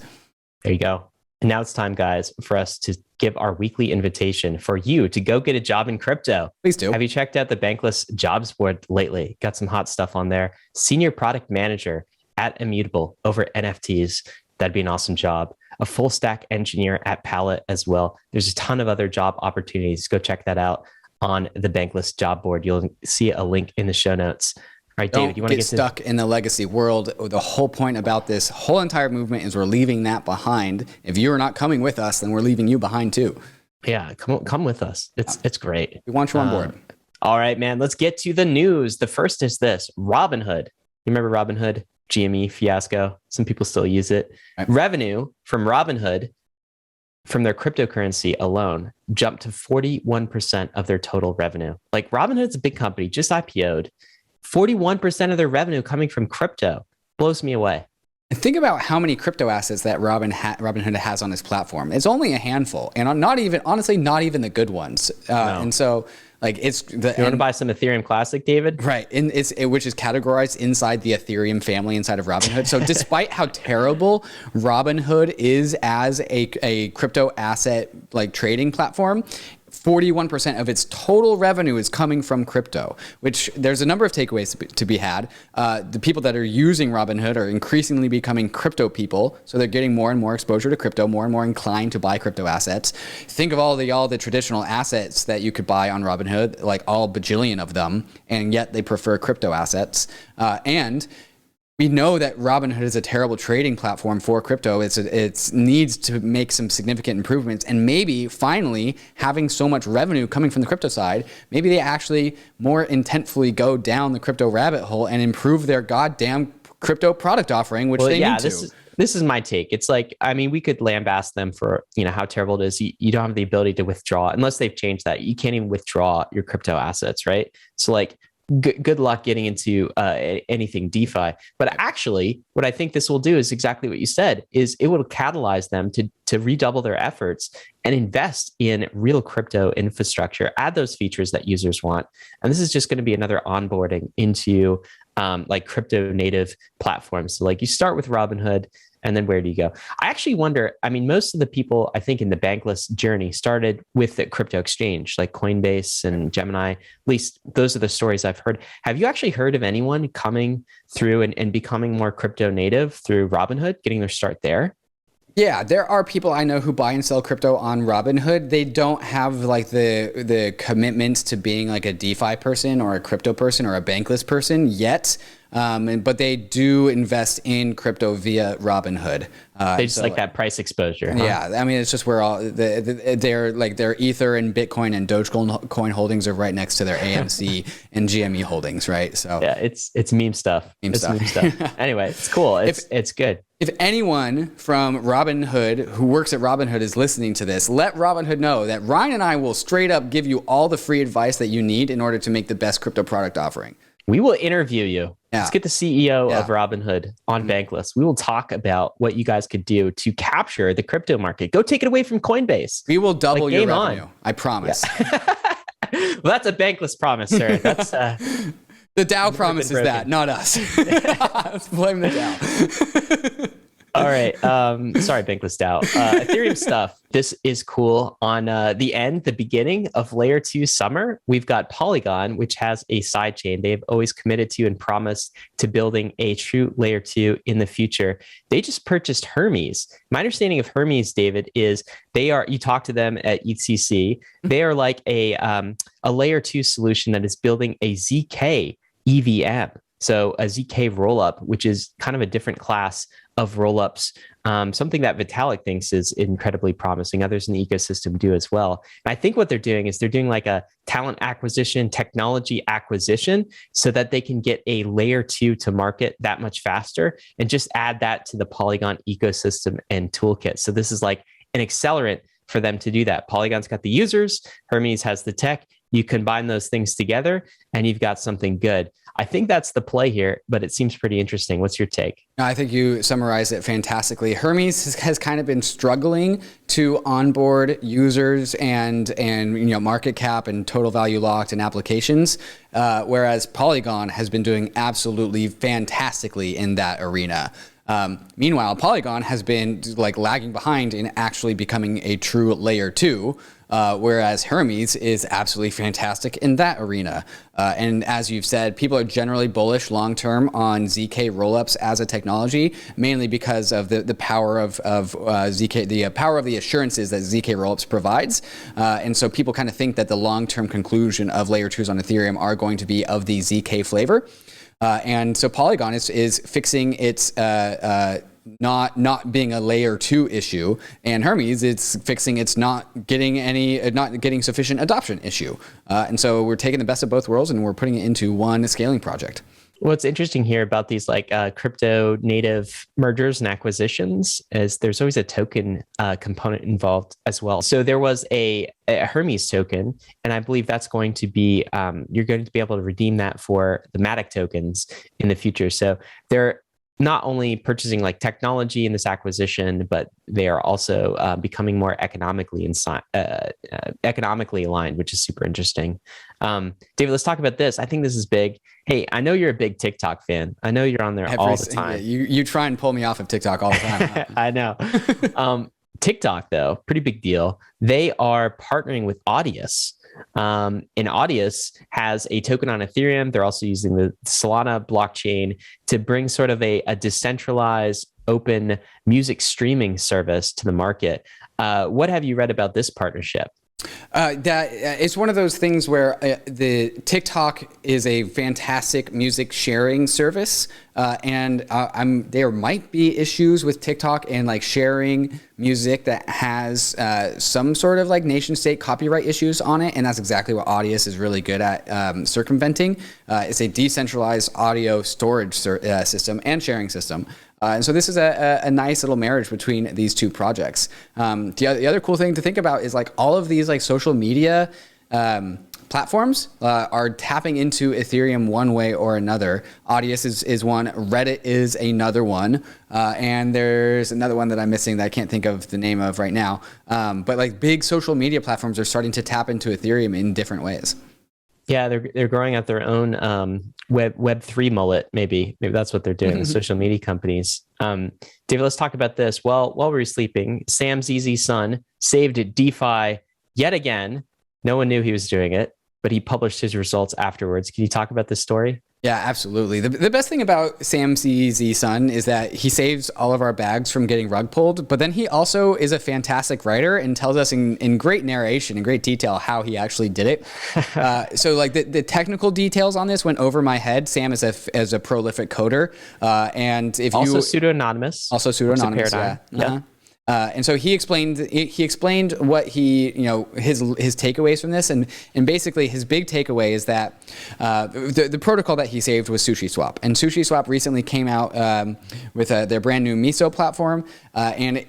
There you go. And now it's time, guys, for us to give our weekly invitation for you to go get a job in crypto. Please do. Have you checked out the Bankless jobs board lately? Got some hot stuff on there. Senior product manager at Immutable over NFTs. That'd be an awesome job. A full stack engineer at Pallet as well. There's a ton of other job opportunities. Go check that out on the Bankless job board. You'll see a link in the show notes. All right, David, you want to get stuck in the legacy world. The whole point about this whole entire movement is we're leaving that behind. If you're not coming with us, then we're leaving you behind too. Yeah, come with us. It's great. We want you on board. All right, man. Let's get to the news. The first is this: Robinhood. You remember Robinhood? GME fiasco. Some people still use it. Right. Revenue from Robinhood from their cryptocurrency alone jumped to 41% of their total revenue. Like Robinhood's a big company, just IPO'd. 41% of their revenue coming from crypto. Blows me away. Think about how many crypto assets that Robinhood has on his platform. It's only a handful, and not even the good ones. No. And so, like, it's the. You want to buy some Ethereum Classic, David? Right, and which is categorized inside the Ethereum family inside of Robinhood. So, despite how terrible Robinhood is as a crypto asset like trading platform, 41% of its total revenue is coming from crypto, which there's a number of takeaways to be had. The people that are using Robinhood are increasingly becoming crypto people. So they're getting more and more exposure to crypto, more and more inclined to buy crypto assets. Think of all the traditional assets that you could buy on Robinhood, like all bajillion of them, and yet they prefer crypto assets. And we know that Robinhood is a terrible trading platform for crypto. It needs to make some significant improvements, and maybe finally having so much revenue coming from the crypto side, maybe they actually more intentfully go down the crypto rabbit hole and improve their goddamn crypto product offering, which they need to. This is my take. It's like, I mean, we could lambast them for, how terrible it is. You don't have the ability to withdraw unless they've changed that. You can't even withdraw your crypto assets, right? So like, good luck getting into anything DeFi. But actually, what I think this will do is exactly what you said, is it will catalyze them to redouble their efforts and invest in real crypto infrastructure, add those features that users want. And this is just going to be another onboarding into like crypto native platforms. So like you start with Robinhood, and then where do you go? I actually wonder, I mean, most of the people, I think, in the bankless journey started with the crypto exchange, like Coinbase and Gemini. At least those are the stories I've heard. Have you actually heard of anyone coming through and becoming more crypto native through Robinhood, getting their start there? Yeah, there are people I know who buy and sell crypto on Robinhood. They don't have like the commitments to being like a DeFi person or a crypto person or a bankless person yet. But they do invest in crypto via Robinhood. They just like that price exposure. Huh? Yeah, I mean, it's just where all their Ether and Bitcoin and Dogecoin holdings are right next to their AMC and GME holdings, right? So yeah, it's meme stuff. Meme stuff. Anyway, it's cool. It's good. If anyone from Robinhood who works at Robinhood is listening to this, let Robinhood know that Ryan and I will straight up give you all the free advice that you need in order to make the best crypto product offering. We will interview you. Yeah. Let's get the CEO of Robinhood on Bankless. We will talk about what you guys could do to capture the crypto market. Go take it away from Coinbase. We will double your revenue. I promise. Yeah. Well, that's a Bankless promise, sir. That's the DAO promises that, not us. Let's blame the DAO. All right. Sorry, Bankless DAO. Ethereum stuff. This is cool. On the beginning of layer 2 summer, we've got Polygon, which has a sidechain. They've always committed to and promised to building a true layer 2 in the future. They just purchased Hermez. My understanding of Hermez, David, is you talk to them at ETHCC. They are like a layer 2 solution that is building a ZK EVM. So a ZK rollup, which is kind of a different class of rollups, something that Vitalik thinks is incredibly promising. Others in the ecosystem do as well. And I think what they're doing is they're doing like a talent acquisition, technology acquisition, so that they can get a layer 2 to market that much faster and just add that to the Polygon ecosystem and toolkit. So this is like an accelerant for them to do that. Polygon's got the users, Hermez has the tech. You combine those things together and you've got something good. I think that's the play here, but it seems pretty interesting. What's your take? I think you summarized it fantastically. Hermez has kind of been struggling to onboard users and market cap and total value locked and applications, whereas Polygon has been doing absolutely fantastically in that arena. Meanwhile, Polygon has been like lagging behind in actually becoming a true layer 2. Whereas Hermez is absolutely fantastic in that arena. And as you've said, people are generally bullish long-term on ZK rollups as a technology, mainly because of the power of ZK, the power of the assurances that ZK rollups provides. And so people kind of think that the long-term conclusion of layer 2s on Ethereum are going to be of the ZK flavor. And so Polygon is fixing its not being a layer 2 issue, and Hermez it's fixing its not getting sufficient adoption issue. And so we're taking the best of both worlds and we're putting it into one scaling project. What's interesting here about these like crypto native mergers and acquisitions is there's always a token component involved as well. So there was a Hermez token, and I believe that's going to be you're going to be able to redeem that for the Matic tokens in the future. So they're not only purchasing like technology in this acquisition, but they are also becoming more economically economically aligned, which is super interesting. David, let's talk about this. I think this is big. Hey, I know you're a big TikTok fan. I know you're on there all the time. Yeah, you try and pull me off of TikTok all the time. Huh? I know. TikTok, though, pretty big deal. They are partnering with Audius. And Audius has a token on Ethereum. They're also using the Solana blockchain to bring sort of a decentralized open music streaming service to the market. What have you read about this partnership? That it's one of those things where the TikTok is a fantastic music sharing service, and there might be issues with TikTok and like sharing music that has some sort of like nation state copyright issues on it, and that's exactly what Audius is really good at circumventing. It's a decentralized audio storage system and sharing system. And so this is a nice little marriage between these two projects. The other cool thing to think about is like all of these like social media platforms are tapping into Ethereum one way or another. Audius is one, Reddit is another one, and there's another one that I'm missing that I can't think of the name of right now. But like big social media platforms are starting to tap into Ethereum in different ways. Yeah, they're growing out their own Web3 mullet. Maybe that's what they're doing. The social media companies. David, let's talk about this. Well, while we were sleeping, Samczsun saved DeFi yet again. No one knew he was doing it, but he published his results afterwards. Can you talk about this story? Yeah, absolutely. The best thing about Samczsun is that he saves all of our bags from getting rug pulled, but then he also is a fantastic writer and tells us in great narration and great detail how he actually did it. So like the technical details on this went over my head. Sam is a prolific coder. And if also pseudo-anonymous. Also pseudo-anonymous, yeah. Uh-huh. And so he explained what his takeaways from this, and basically his big takeaway is that the protocol that he saved was SushiSwap, and SushiSwap recently came out with their brand new Miso platform, and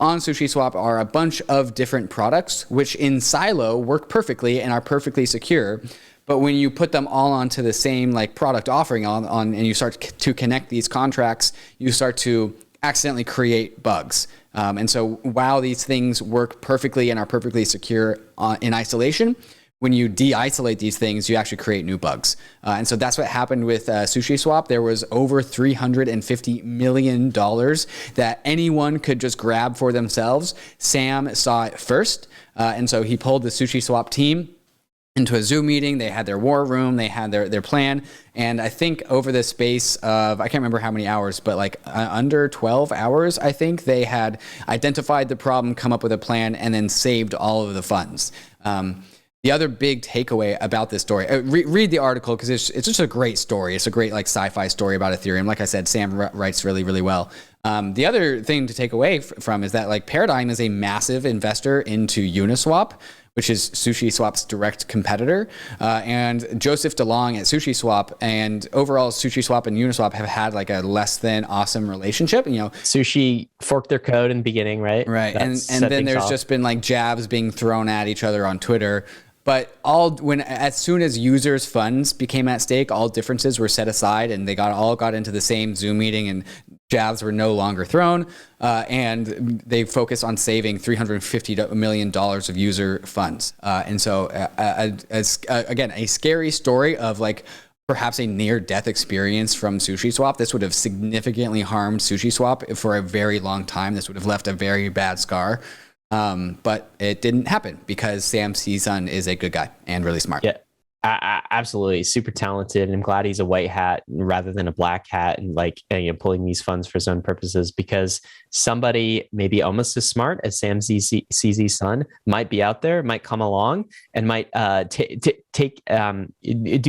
on SushiSwap are a bunch of different products which in silo work perfectly and are perfectly secure. But when you put them all onto the same like product offering and you start to connect these contracts, you start to accidentally create bugs. And so while these things work perfectly and are perfectly secure in isolation, when you de-isolate these things, you actually create new bugs. And so that's what happened with SushiSwap. There was over $350 million that anyone could just grab for themselves. Sam saw it first. And so he pulled the SushiSwap team into a Zoom meeting. They had their war room, they had their plan. And I think over the space of, I can't remember how many hours, but like under 12 hours, I think they had identified the problem, come up with a plan, and then saved all of the funds. The other big takeaway about this story, read the article because it's just a great story. It's a great like sci-fi story about Ethereum. Like I said, Sam writes really, really well. The other thing to take away from is that like Paradigm is a massive investor into Uniswap, which is SushiSwap's direct competitor, and Joseph DeLong at SushiSwap, and overall SushiSwap and Uniswap have had like a less than awesome relationship. Sushi forked their code in the beginning, right? Right, and then there's just been like jabs being thrown at each other on Twitter. But as soon as users' funds became at stake, all differences were set aside, and they all got into the same Zoom meeting, and jabs were no longer thrown, and they focused on saving $350 million of user funds. And so, again, a scary story of like perhaps a near-death experience from SushiSwap. This would have significantly harmed SushiSwap for a very long time. This would have left a very bad scar. But it didn't happen because Samczsun is a good guy and really smart. Yeah, absolutely. Super talented. And I'm glad he's a white hat rather than a black hat and like pulling these funds for his own purposes, because somebody maybe almost as smart as Samczsun might be out there, might come along and might do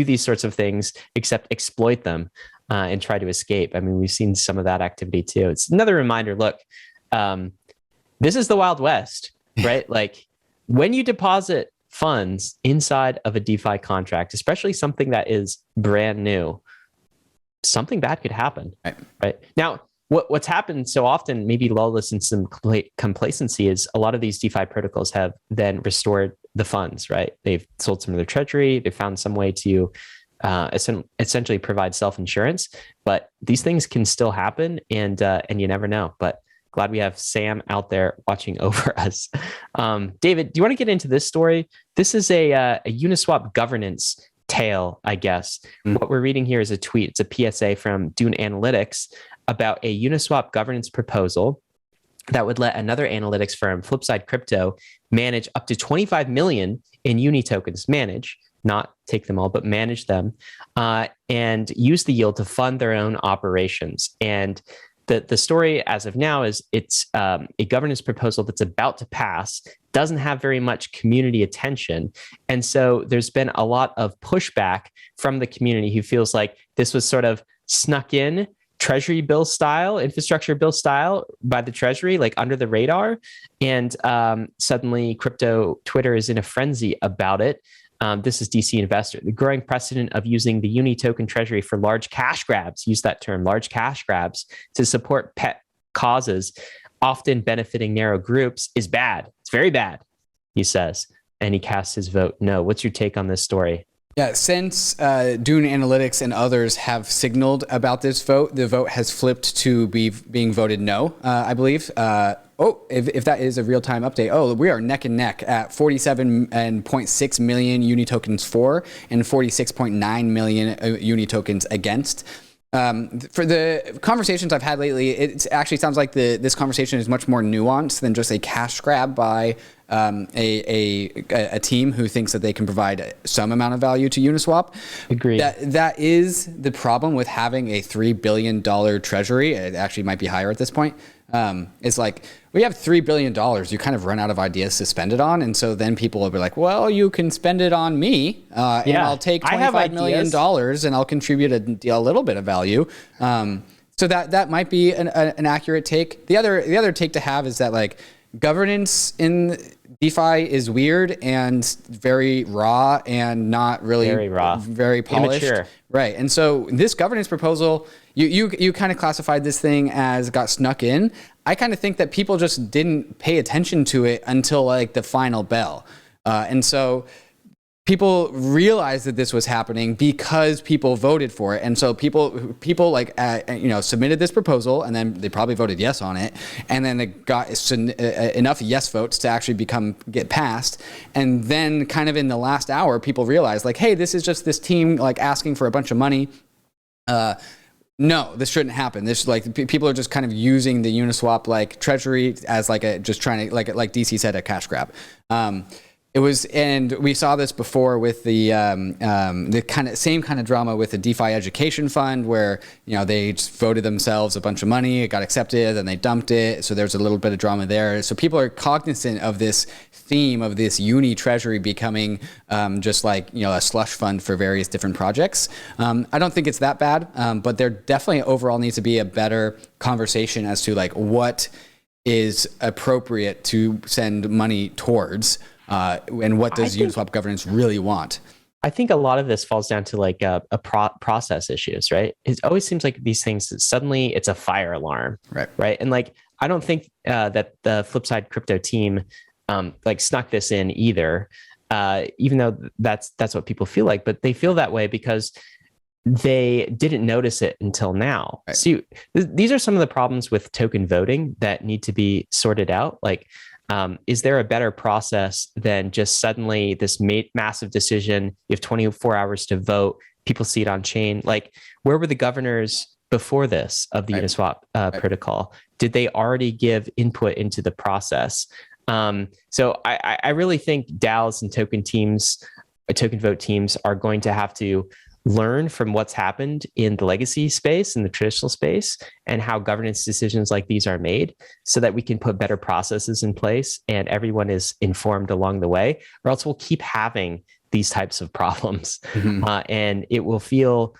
these sorts of things, except exploit them and try to escape. I mean, we've seen some of that activity too. It's another reminder, look, this is the Wild West, right? Like when you deposit funds inside of a DeFi contract, especially something that is brand new, something bad could happen. Right. Now, what's happened so often, maybe lull us in some complacency, is a lot of these DeFi protocols have then restored the funds, right? They've sold some of their treasury. They found some way to essentially provide self-insurance, but these things can still happen, and you never know. But glad we have Sam out there watching over us. David, do you want to get into this story? This is a Uniswap governance tale, I guess. What we're reading here is a tweet. It's a PSA from Dune Analytics about a Uniswap governance proposal that would let another analytics firm, Flipside Crypto, manage up to 25 million in Uni tokens. Manage, not take them all, but manage them, and use the yield to fund their own operations. And the story as of now is it's a governance proposal that's about to pass, doesn't have very much community attention. And so there's been a lot of pushback from the community who feels like this was sort of snuck in treasury bill style, infrastructure bill style by the treasury, like under the radar. And suddenly crypto Twitter is in a frenzy about it. This is DC Investor. The growing precedent of using the Uni token treasury for large cash grabs, use that term, large cash grabs, to support pet causes, often benefiting narrow groups, is bad. It's very bad, he says. And he casts his vote no. What's your take on this story? Yeah, since Dune Analytics and others have signaled about this vote, the vote has flipped to being voted no, I believe. If that is a real-time update, we are neck and neck at 47.6 million Uni tokens for and 46.9 million Uni tokens against. For the conversations I've had lately, it actually sounds like this conversation is much more nuanced than just a cash grab by a team who thinks that they can provide some amount of value to Uniswap. Agreed. That is the problem with having a $3 billion treasury. It actually might be higher at this point. It's like, we have $3 billion, you kind of run out of ideas to spend it on. And so then people will be like, well, you can spend it on me, and I'll take $25 million and I'll contribute a little bit of value. So that might be an accurate take. The other take to have is that, like, governance in DeFi is weird and very raw and not really very polished. Immature. Right. And so this governance proposal, you kind of classified this thing as got snuck in. I kind of think that people just didn't pay attention to it until like the final bell. And so people realized that this was happening because people voted for it. And so people like, submitted this proposal, and then they probably voted yes on it. And then they got enough yes votes to actually get passed. And then kind of in the last hour, people realized, like, hey, this is just this team like asking for a bunch of money. No, this shouldn't happen. This, like, people are just kind of using the Uniswap like treasury as like just trying to, like DC said, a cash grab. It was, and we saw this before with the same kind of drama with the DeFi Education Fund, where they just voted themselves a bunch of money, it got accepted, and they dumped it. So there's a little bit of drama there. So people are cognizant of this theme of this Uni Treasury becoming just like a slush fund for various different projects. I don't think it's that bad, but there definitely overall needs to be a better conversation as to like what is appropriate to send money towards. And what does Uniswap governance really want? I think a lot of this falls down to like process issues, right? It always seems like these things, suddenly it's a fire alarm, right? And like, I don't think that the Flipside Crypto team like snuck this in either, even though that's what people feel like, but they feel that way because they didn't notice it until now. Right. So these are some of the problems with token voting that need to be sorted out. Like, is there a better process than just suddenly this massive decision? You have 24 hours to vote. People see it on chain. Like, where were the governors before this of the Uniswap protocol? Did they already give input into the process? So I really think DAOs and token vote teams are going to have to learn from what's happened in the legacy space and the traditional space and how governance decisions like these are made so that we can put better processes in place and everyone is informed along the way, or else we'll keep having these types of problems. And it will feel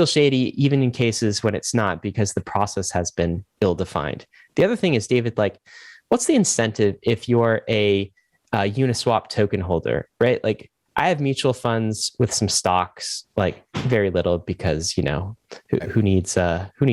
shady even in cases when it's not, because the process has been ill-defined. The other thing is, David, like, what's the incentive if you're a Uniswap token holder, right? Like, I have mutual funds with some stocks, like very little because, who needs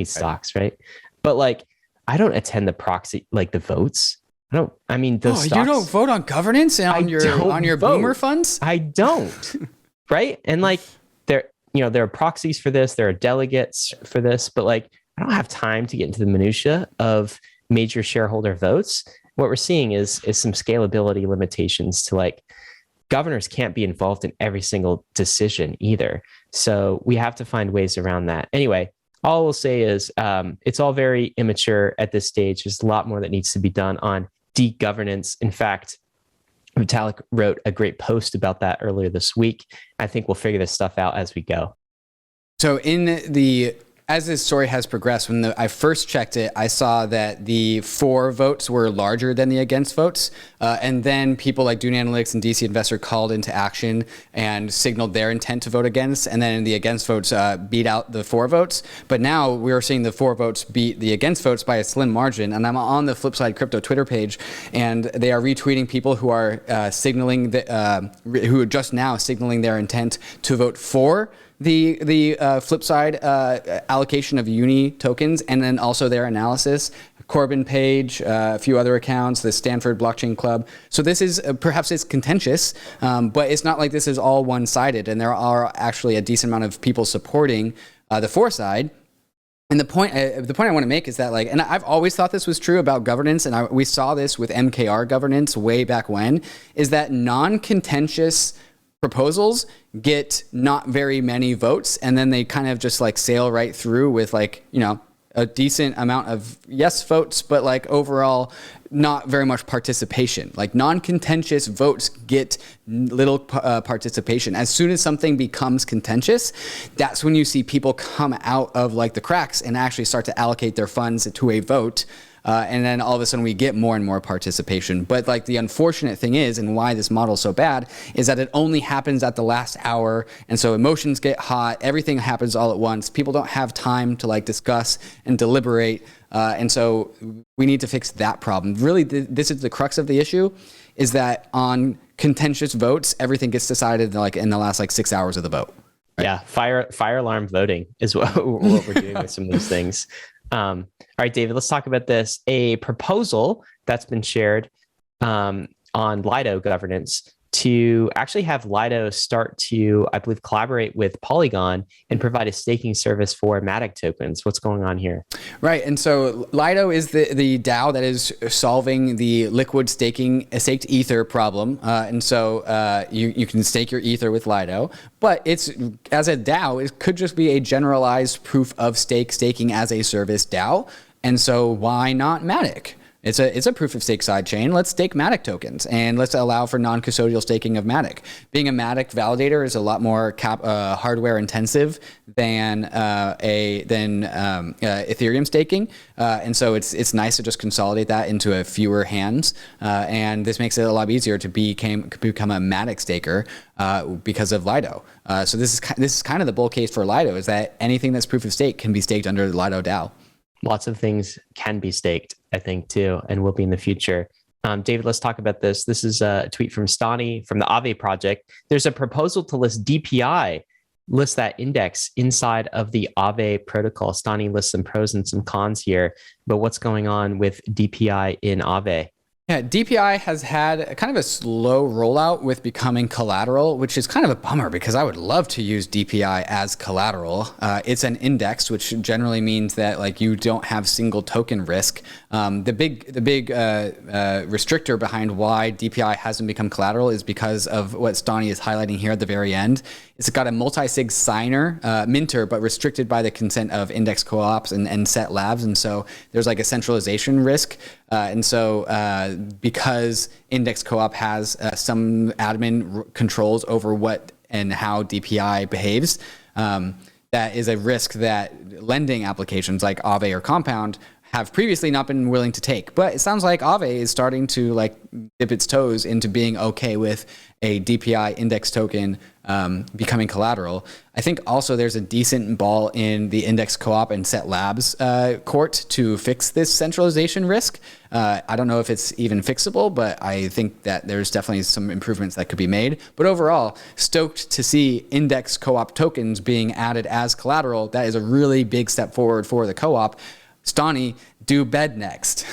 stocks, right? But like, I don't attend the proxy, like the votes. Those stocks. You don't vote on governance on your boomer funds? I don't. Right. And like there are proxies for this, there are delegates for this, but like I don't have time to get into the minutia of major shareholder votes. What we're seeing is some scalability limitations to like governors can't be involved in every single decision either. So we have to find ways around that. Anyway, all we'll say is it's all very immature at this stage. There's a lot more that needs to be done on de-governance. In fact, Vitalik wrote a great post about that earlier this week. I think we'll figure this stuff out as we go. So as this story has progressed, when I first checked it, I saw that the for votes were larger than the against votes. And then people like Dune Analytics and DC Investor called into action and signaled their intent to vote against. And then the against votes beat out the for votes. But now we're seeing the for votes beat the against votes by a slim margin. And I'm on the Flipside Crypto Twitter page, and they are retweeting people who are who are just now signaling their intent to vote for the flip side allocation of UNI tokens, and then also their analysis. Corbin Page, a few other accounts, the Stanford Blockchain Club. So this is perhaps it's contentious, but it's not like this is all one-sided, and there are actually a decent amount of people supporting the for side. And the point I want to make is that, like, and I've always thought this was true about governance, and we saw this with MKR governance way back when, is that non-contentious proposals get not very many votes, and then they kind of just like sail right through with like, a decent amount of yes votes, but like overall not very much participation. Like non-contentious votes get little participation. As soon as something becomes contentious, that's when you see people come out of like the cracks and actually start to allocate their funds to a vote. And then all of a sudden we get more and more participation. But like the unfortunate thing is, and why this model is so bad, is that it only happens at the last hour. And so emotions get hot, everything happens all at once. People don't have time to like discuss and deliberate. And so we need to fix that problem. Really, this is the crux of the issue, is that on contentious votes, everything gets decided like in the last like 6 hours of the vote. Right? Yeah, fire alarm voting is what we're doing with some of these things. All right, David, let's talk about this. A proposal that's been shared on Lido governance to actually have Lido start to, I believe, collaborate with Polygon and provide a staking service for Matic tokens. What's going on here? Right. And so Lido is the DAO that is solving the liquid staked Ether problem. And so you can stake your Ether with Lido, but it's, as a DAO, it could just be a generalized proof of staking as a service DAO. And so why not Matic? It's a proof of stake sidechain. Let's stake Matic tokens, and let's allow for non-custodial staking of Matic. Being a Matic validator is a lot more hardware intensive than Ethereum staking, and so it's nice to just consolidate that into a fewer hands. And this makes it a lot easier to become a Matic staker because of Lido. So this is kind of the bull case for Lido, is that anything that's proof of stake can be staked under the Lido DAO. Lots of things can be staked, I think, too, and will be in the future. David, let's talk about this. This is a tweet from Stani from the Aave project. There's a proposal to list DPI, list that index inside of the Aave protocol. Stani lists some pros and some cons here, but what's going on with DPI in Aave? Yeah, DPI has had kind of a slow rollout with becoming collateral, which is kind of a bummer because I would love to use DPI as collateral. It's an index, which generally means that like you don't have single token risk. The big restrictor behind why DPI hasn't become collateral is because of what Stani is highlighting here at the very end. It's got a multi-sig signer, minter, but restricted by the consent of index co-ops and set labs. And so there's like a centralization risk. And so because index co-op has some admin controls over what and how DPI behaves, that is a risk that lending applications like Aave or Compound have previously not been willing to take. But it sounds like Aave is starting to like dip its toes into being okay with a DPI index token becoming collateral. I think also there's a decent ball in the Index Co-op and Set Labs court to fix this centralization risk. I don't know if it's even fixable, but I think that there's definitely some improvements that could be made. But overall, stoked to see Index Co-op tokens being added as collateral. That is a really big step forward for the co-op. Stani, do bed next.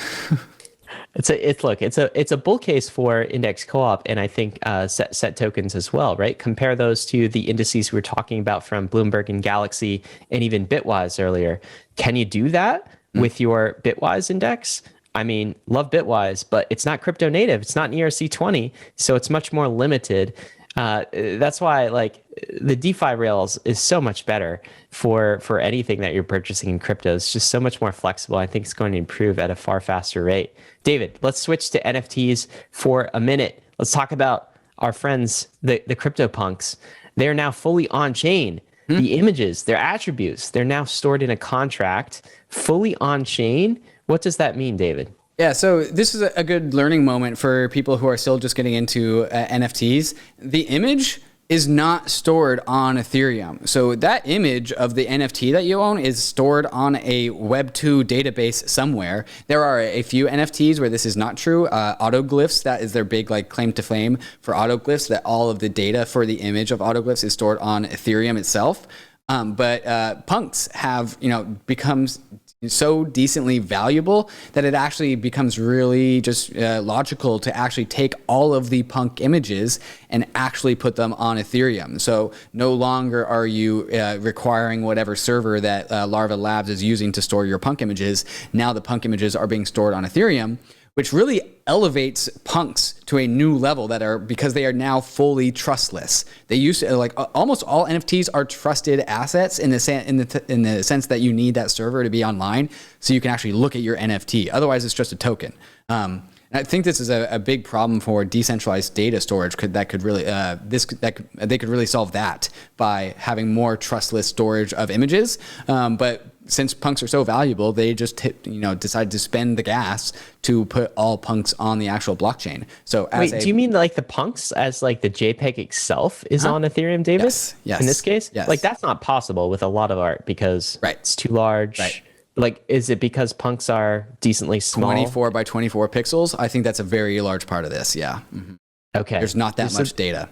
It's a bull case for Index Co-op, and I think set tokens as well, right? Compare those to the indices we were talking about from Bloomberg and Galaxy, and even Bitwise earlier. Can you do that with your Bitwise index? I mean, love Bitwise, but it's not crypto native. It's not an ERC20, so it's much more limited. That's why like the DeFi rails is so much better for anything that you're purchasing in crypto. It's just so much more flexible. I think it's going to improve at a far faster rate. David, let's switch to NFTs for a minute. Let's talk about our friends, the CryptoPunks. They're now fully on chain. The images, their attributes, they're now stored in a contract, fully on chain. What does that mean, David? Yeah, so this is a good learning moment for people who are still just getting into NFTs. The image is not stored on Ethereum. So that image of the NFT that you own is stored on a Web2 database somewhere. There are a few NFTs where this is not true. Autoglyphs, that is their big like claim to fame for autoglyphs, that all of the data for the image of autoglyphs is stored on Ethereum itself. But punks have, becomes so decently valuable that it actually becomes really just logical to actually take all of the punk images and actually put them on Ethereum. So no longer are you requiring whatever server that Larva Labs is using to store your punk images. Now the punk images are being stored on Ethereum, which really elevates punks to a new level because they are now fully trustless. They used to almost all NFTs are trusted assets in the sense that you need that server to be online so you can actually look at your NFT. Otherwise, it's just a token. And I think this is a big problem for decentralized data storage. They could really solve that by having more trustless storage of images. But since punks are so valuable, they just decided to spend the gas to put all punks on the actual blockchain. So do you mean like the punks as like the JPEG itself is on Ethereum, David? Yes. In this case, yes. Like that's not possible with a lot of art because it's too large. Right. Like, is it because punks are decently small? 24 by 24 pixels. I think that's a very large part of this. Yeah. Mm-hmm. Okay. There's not that much data.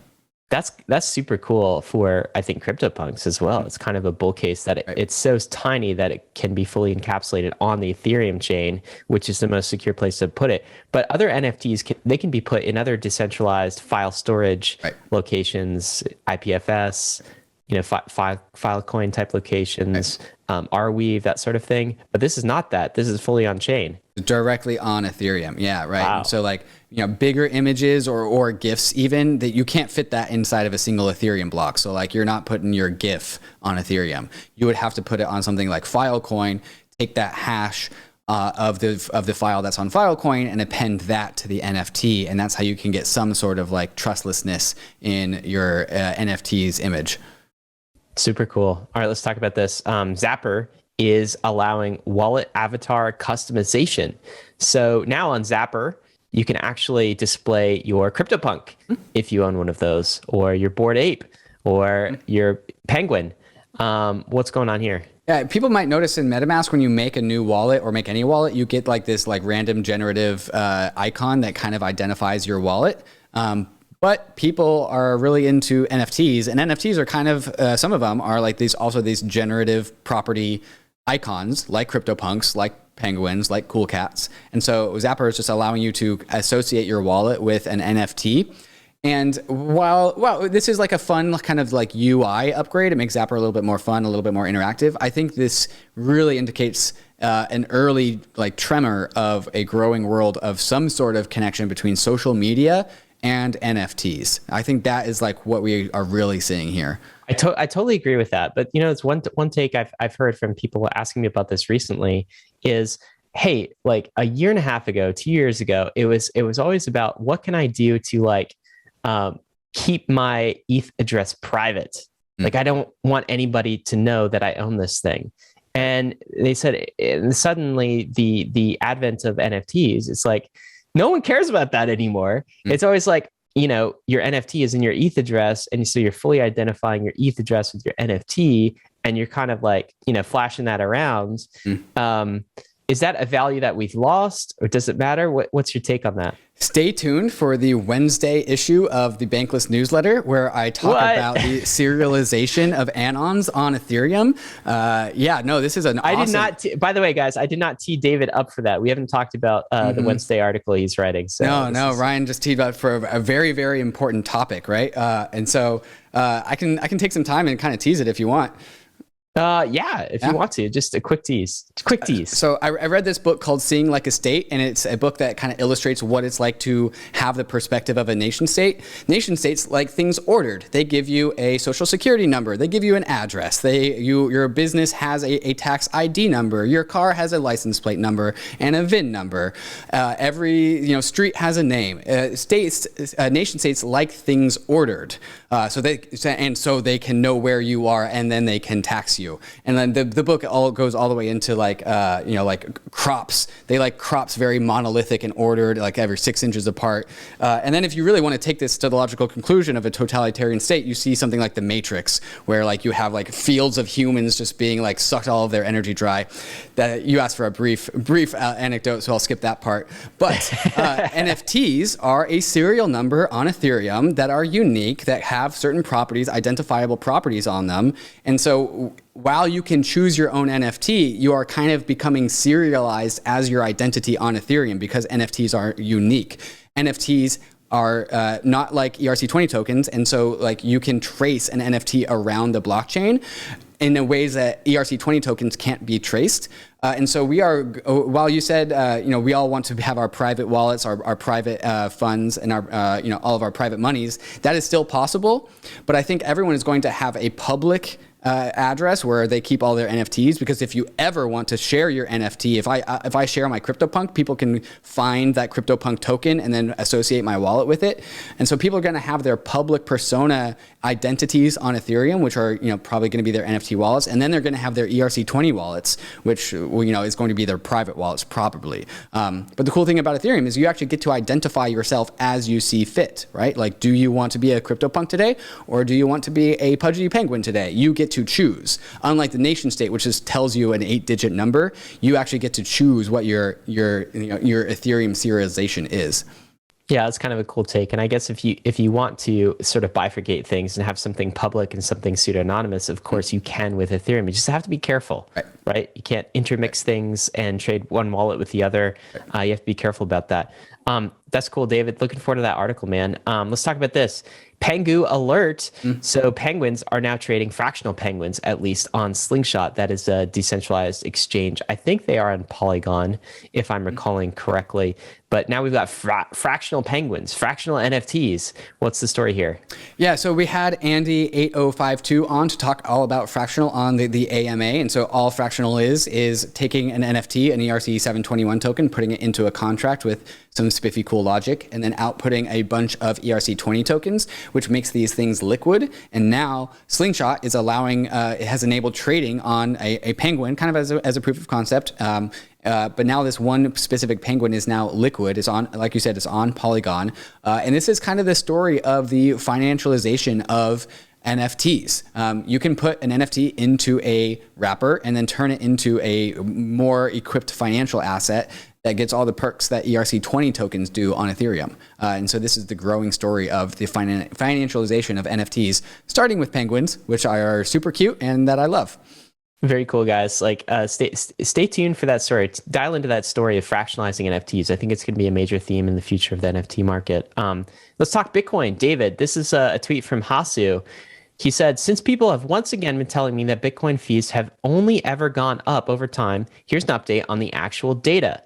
That's super cool for, I think, CryptoPunks as well. It's kind of a bull case that it's so tiny that it can be fully encapsulated on the Ethereum chain, which is the most secure place to put it. But other NFTs, they can be put in other decentralized file storage locations, IPFS, Filecoin type locations, Arweave, that sort of thing. But this is not that. This is fully on chain. Directly on Ethereum. Yeah, right. Wow. So bigger images or GIFs even, that you can't fit that inside of a single Ethereum block. So you're not putting your GIF on Ethereum. You would have to put it on something like Filecoin, take that hash of the file that's on Filecoin and append that to the NFT. And that's how you can get some sort of trustlessness in your NFT's image. Super cool. All right, let's talk about this. Zapper is allowing wallet avatar customization. So now on Zapper, you can actually display your CryptoPunk if you own one of those, or your Bored Ape, or your Penguin. What's going on here? Yeah, people might notice in MetaMask when you make a new wallet or make any wallet, you get this random generative icon that kind of identifies your wallet. But people are really into NFTs, and NFTs are kind of, some of them are these generative property icons, like CryptoPunks, like Penguins, like Cool Cats. And so Zapper is just allowing you to associate your wallet with an NFT. And while this is a fun kind of UI upgrade, it makes Zapper a little bit more fun, a little bit more interactive. I think this really indicates an early tremor of a growing world of some sort of connection between social media and NFTs. I think that is what we are really seeing here. I totally agree with that. But it's one take I've heard from people asking me about this recently is, hey, a year and a half ago, 2 years ago, it was always about what can I do to keep my ETH address private. I don't want anybody to know that I own this thing. And they said, and suddenly the advent of NFTs, it's like, no one cares about that anymore. It's always like, your NFT is in your ETH address. And so you're fully identifying your ETH address with your NFT. And you're kind of like, flashing that around. Is that a value that we've lost, or does it matter? What's your take on that? Stay tuned for the Wednesday issue of the Bankless newsletter, where I talk about the serialization of anons on Ethereum. This is an awesome... I did not, by the way, guys, I did not tee David up for that. We haven't talked about the Wednesday article he's writing. So no, Ryan just teed up for a very, very important topic, right? And so I can take some time and kind of tease it if you want. If you want to, just a quick tease. So I read this book called Seeing Like a State, and it's a book that kind of illustrates what it's like to have the perspective of a nation state. Nation states like things ordered. They give you a social security number. They give you an address. Your business has a tax ID number. Your car has a license plate number and a VIN number. Every street has a name. Nation states like things ordered. So they can know where you are, and then they can tax you. And then the book goes all the way into like crops. They like crops very monolithic and ordered, like every 6 inches apart. And then if you really want to take this to the logical conclusion of a totalitarian state, you see something like the Matrix, where like you have like fields of humans just being like sucked all of their energy dry. That you asked for a brief anecdote, so I'll skip that part. But NFTs are a serial number on Ethereum that are unique, that have certain properties, identifiable properties on them. And so while you can choose your own NFT, you are kind of becoming serialized as your identity on Ethereum, because NFTs are unique. NFTs are not like ERC20 tokens, and so like you can trace an NFT around the blockchain in a ways that ERC20 tokens can't be traced. And so we are, while you said, we all want to have our private wallets, our private funds, and our, all of our private monies, that is still possible. But I think everyone is going to have a public address where they keep all their NFTs, because if you ever want to share your NFT, if I share my CryptoPunk, people can find that CryptoPunk token and then associate my wallet with it. And so people are going to have their public persona identities on Ethereum, which are probably going to be their NFT wallets, and then they're going to have their ERC20 wallets, which is going to be their private wallets probably. But the cool thing about Ethereum is you actually get to identify yourself as you see fit, right? Like, do you want to be a CryptoPunk today, or do you want to be a pudgy penguin today? You get to choose. Unlike the nation state, which just tells you an 8-digit number, you actually get to choose what your Ethereum serialization is. Yeah, it's kind of a cool take. And I guess if you want to sort of bifurcate things and have something public and something pseudo-anonymous, of course you can with Ethereum. You just have to be careful, right? You can't intermix things and trade one wallet with the other. You have to be careful about that. That's cool, David. Looking forward to that article, man. Let's talk about this. Pengu alert. So penguins are now trading fractional penguins, at least on Slingshot. That is a decentralized exchange. I think they are on Polygon, if I'm recalling correctly. But now we've got fractional penguins, fractional NFTs. What's the story here? Yeah, so we had Andy8052 on to talk all about fractional on the AMA. And so all fractional is taking an NFT, an ERC721 token, putting it into a contract with some spiffy cool logic, and then outputting a bunch of ERC20 tokens, which makes these things liquid. And now Slingshot is allowing, it has enabled trading on a penguin, kind of as a proof of concept. But now this one specific penguin is now liquid. It's on, like you said, it's on Polygon. And this is kind of the story of the financialization of NFTs. You can put an NFT into a wrapper and then turn it into a more equipped financial asset that gets all the perks that ERC20 tokens do on Ethereum. And so this is the growing story of the financialization of NFTs, starting with penguins, which are super cute and that I love. Very cool, guys. Like, stay tuned for that story. Dial into that story of fractionalizing NFTs. I think it's going to be a major theme in the future of the NFT market. Let's talk Bitcoin. David, this is a tweet from Hasu. He said, since people have once again been telling me that Bitcoin fees have only ever gone up over time, here's an update on the actual data.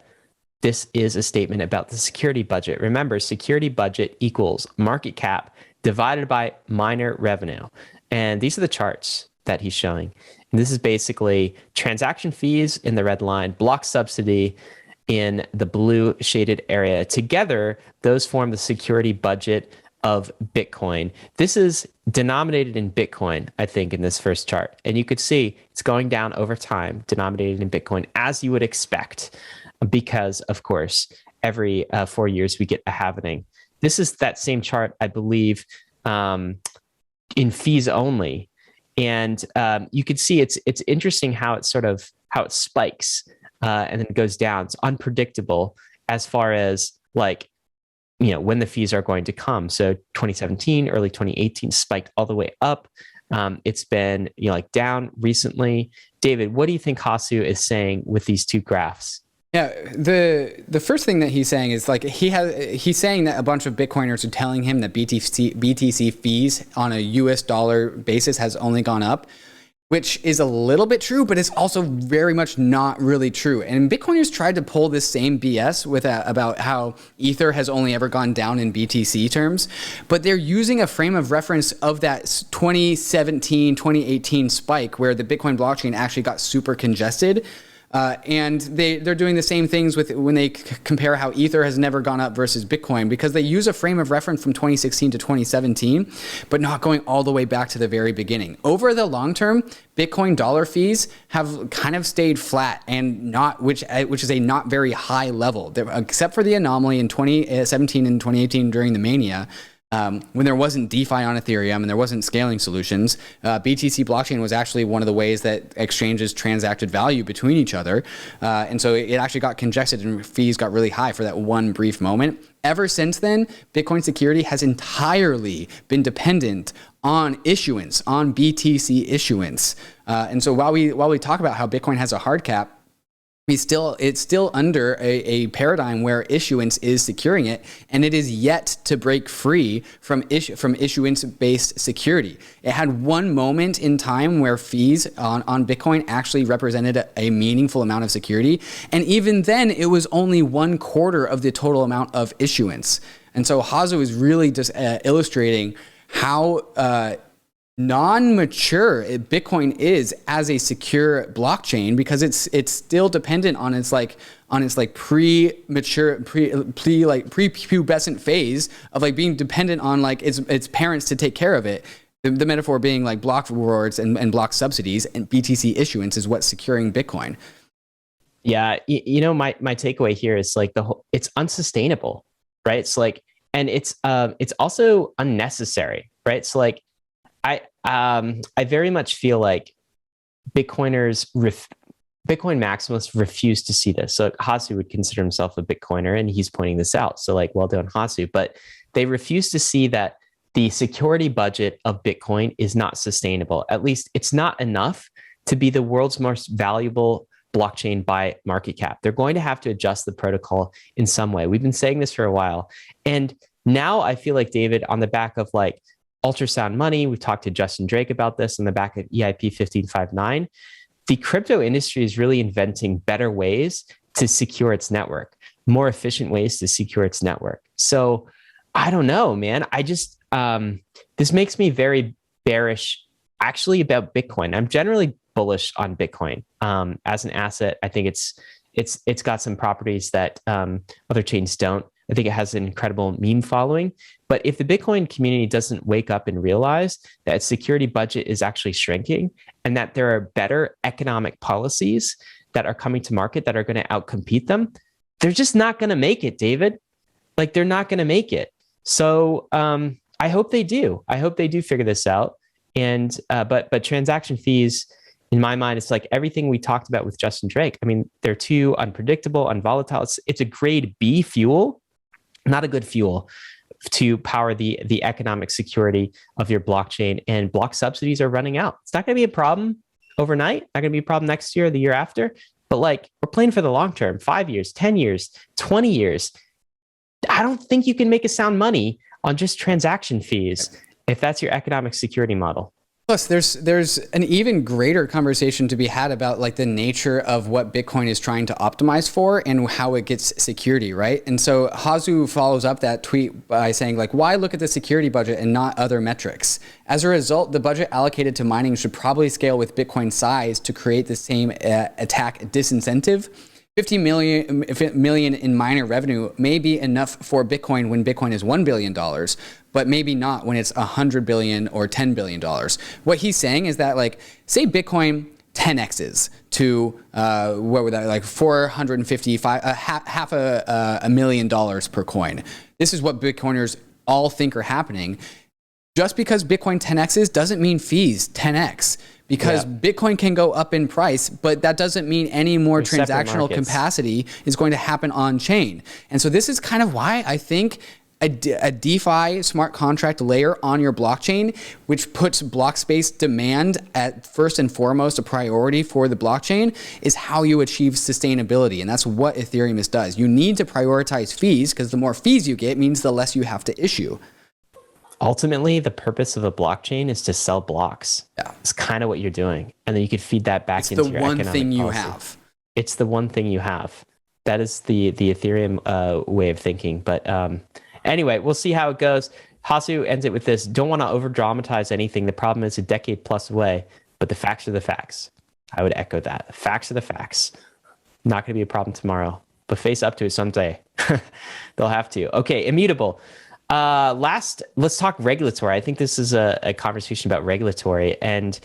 This is a statement about the security budget. Remember, security budget equals market cap divided by miner revenue. And these are the charts that he's showing. And this is basically transaction fees in the red line, block subsidy in the blue shaded area. Together, those form the security budget of Bitcoin. This is denominated in Bitcoin, I think, in this first chart. And you could see it's going down over time, denominated in Bitcoin, as you would expect, because, of course, every 4 years we get a halving. This is that same chart, I believe, in fees only. And you could see it's interesting how it spikes and then it goes down. It's unpredictable as far as like, when the fees are going to come. So 2017, early 2018 spiked all the way up. It's been like down recently. David, what do you think Hasu is saying with these two graphs? Yeah, the first thing that he's saying is like he's saying that a bunch of Bitcoiners are telling him that BTC fees on a US dollar basis has only gone up, which is a little bit true, but it's also very much not really true. And Bitcoiners tried to pull this same BS about how Ether has only ever gone down in BTC terms, but they're using a frame of reference of that 2017, 2018 spike where the Bitcoin blockchain actually got super congested. And they're doing the same things when they compare how Ether has never gone up versus Bitcoin, because they use a frame of reference from 2016 to 2017, but not going all the way back to the very beginning. Over the long term, Bitcoin dollar fees have kind of stayed flat and which is a not very high level, except for the anomaly in 2017 and 2018 during the mania. When there wasn't DeFi on Ethereum and there wasn't scaling solutions, BTC blockchain was actually one of the ways that exchanges transacted value between each other. And so it actually got congested and fees got really high for that one brief moment. Ever since then, Bitcoin security has entirely been dependent on issuance, on BTC issuance. And so while we talk about how Bitcoin has a hard cap, it's still under a paradigm where issuance is securing it, and it is yet to break free from issuance-based security. It had one moment in time where fees on Bitcoin actually represented a meaningful amount of security, and even then, it was only 1/4 of the total amount of issuance. And so Hasu is really just illustrating how non-mature Bitcoin is as a secure blockchain, because it's still dependent on its prepubescent phase of like being dependent on like its parents to take care of it. The metaphor being like block rewards and block subsidies, and BTC issuance is what's securing Bitcoin. Yeah, my takeaway here is like it's unsustainable, right? It's like, and it's also unnecessary, right? So like, I very much feel like Bitcoin maximalists refuse to see this. So Hasu would consider himself a Bitcoiner, and he's pointing this out. So like, well done, Hasu. But they refuse to see that the security budget of Bitcoin is not sustainable. At least it's not enough to be the world's most valuable blockchain by market cap. They're going to have to adjust the protocol in some way. We've been saying this for a while. And now I feel like, David, on the back of like ultrasound money, we've talked to Justin Drake about this on the back of EIP 1559. The crypto industry is really inventing better ways to secure its network, more efficient ways to secure its network. So I don't know, man. I just, this makes me very bearish actually about Bitcoin. I'm generally bullish on Bitcoin as an asset. I think it's got some properties that other chains don't. I think it has an incredible meme following. But if the Bitcoin community doesn't wake up and realize that its security budget is actually shrinking, and that there are better economic policies that are coming to market that are going to outcompete them, they're just not going to make it, David. Like, they're not going to make it. So I hope they do. I hope they do figure this out. And but transaction fees, in my mind, it's like everything we talked about with Justin Drake. I mean, they're too unpredictable, unvolatile. It's a grade B fuel, not a good fuel to power the economic security of your blockchain. And block subsidies are running out. It's not going to be a problem overnight. Not going to be a problem next year or the year after. But like, we're playing for the long term, 5 years, 10 years, 20 years. I don't think you can make a sound money on just transaction fees if that's your economic security model. Plus, there's an even greater conversation to be had about like the nature of what Bitcoin is trying to optimize for and how it gets security, right? And so Hasu follows up that tweet by saying like, why look at the security budget and not other metrics? As a result, the budget allocated to mining should probably scale with Bitcoin size to create the same attack disincentive. 50 million in miner revenue may be enough for Bitcoin when Bitcoin is $1 billion, but maybe not when it's $100 billion or $10 billion. What he's saying is that, like, say Bitcoin 10x's to what would that, like 455, half a million dollars per coin. This is what Bitcoiners all think are happening. Just because Bitcoin 10x's doesn't mean fees 10x. Because Bitcoin can go up in price, but that doesn't mean any more transactional capacity is going to happen on chain. And so this is kind of why I think a DeFi smart contract layer on your blockchain, which puts block space demand at first and foremost a priority for the blockchain, is how you achieve sustainability. And that's what Ethereum does. You need to prioritize fees, because the more fees you get means the less you have to issue. Ultimately, the purpose of a blockchain is to sell blocks. Yeah. It's kind of what you're doing. And then you could feed that back into your economic policy. It's the one thing you have. It's the one thing you have. That is the Ethereum way of thinking. But anyway, we'll see how it goes. Hasu ends it with this: don't want to over dramatize anything. The problem is a decade plus away, but the facts are the facts. I would echo that. The facts are the facts. Not going to be a problem tomorrow, but face up to it someday. They'll have to. Okay, Immutable. Let's talk regulatory. I think this is a conversation about regulatory, and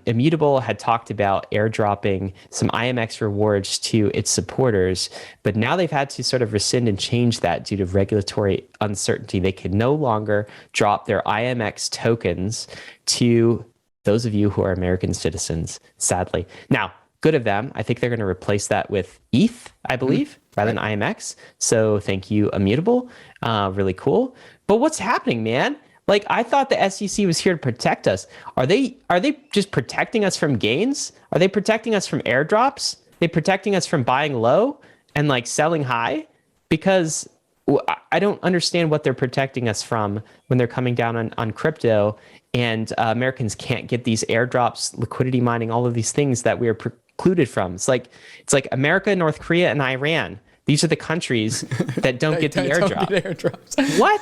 Immutable had talked about airdropping some IMX rewards to its supporters, but now they've had to sort of rescind and change that due to regulatory uncertainty. They can no longer drop their IMX tokens to those of you who are American citizens, sadly. Now, good of them. I think they're going to replace that with ETH, I believe, rather than IMX. So thank you, Immutable. Really cool. But what's happening, man? Like, I thought the SEC was here to protect us. Are they just protecting us from gains? Are they protecting us from airdrops? Are they protecting us from buying low and like selling high? Because I don't understand what they're protecting us from when they're coming down on crypto, and Americans can't get these airdrops, liquidity mining, all of these things that we are precluded from. It's like America, North Korea, and Iran. These are the countries that don't get the airdrops. What?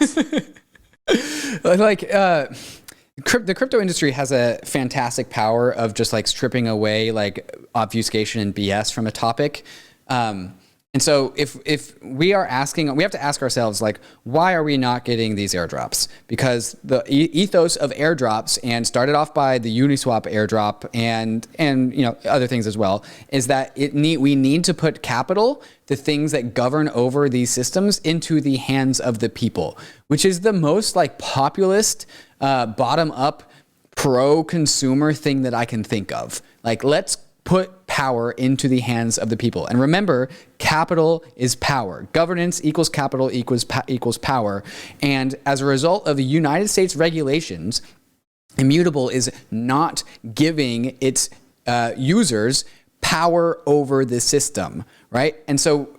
The crypto industry has a fantastic power of just like stripping away like obfuscation and BS from a topic. And so if we are asking, we have to ask ourselves, like, why are we not getting these airdrops? Because the ethos of airdrops, and started off by the Uniswap airdrop and you know, other things as well, is that we need to put capital, the things that govern over these systems, into the hands of the people, which is the most like populist, bottom up, pro-consumer thing that I can think of. Like, let's put power into the hands of the people. And remember, capital is power. Governance equals capital equals power. And as a result of the United States regulations, Immutable is not giving its users power over the system, right? And so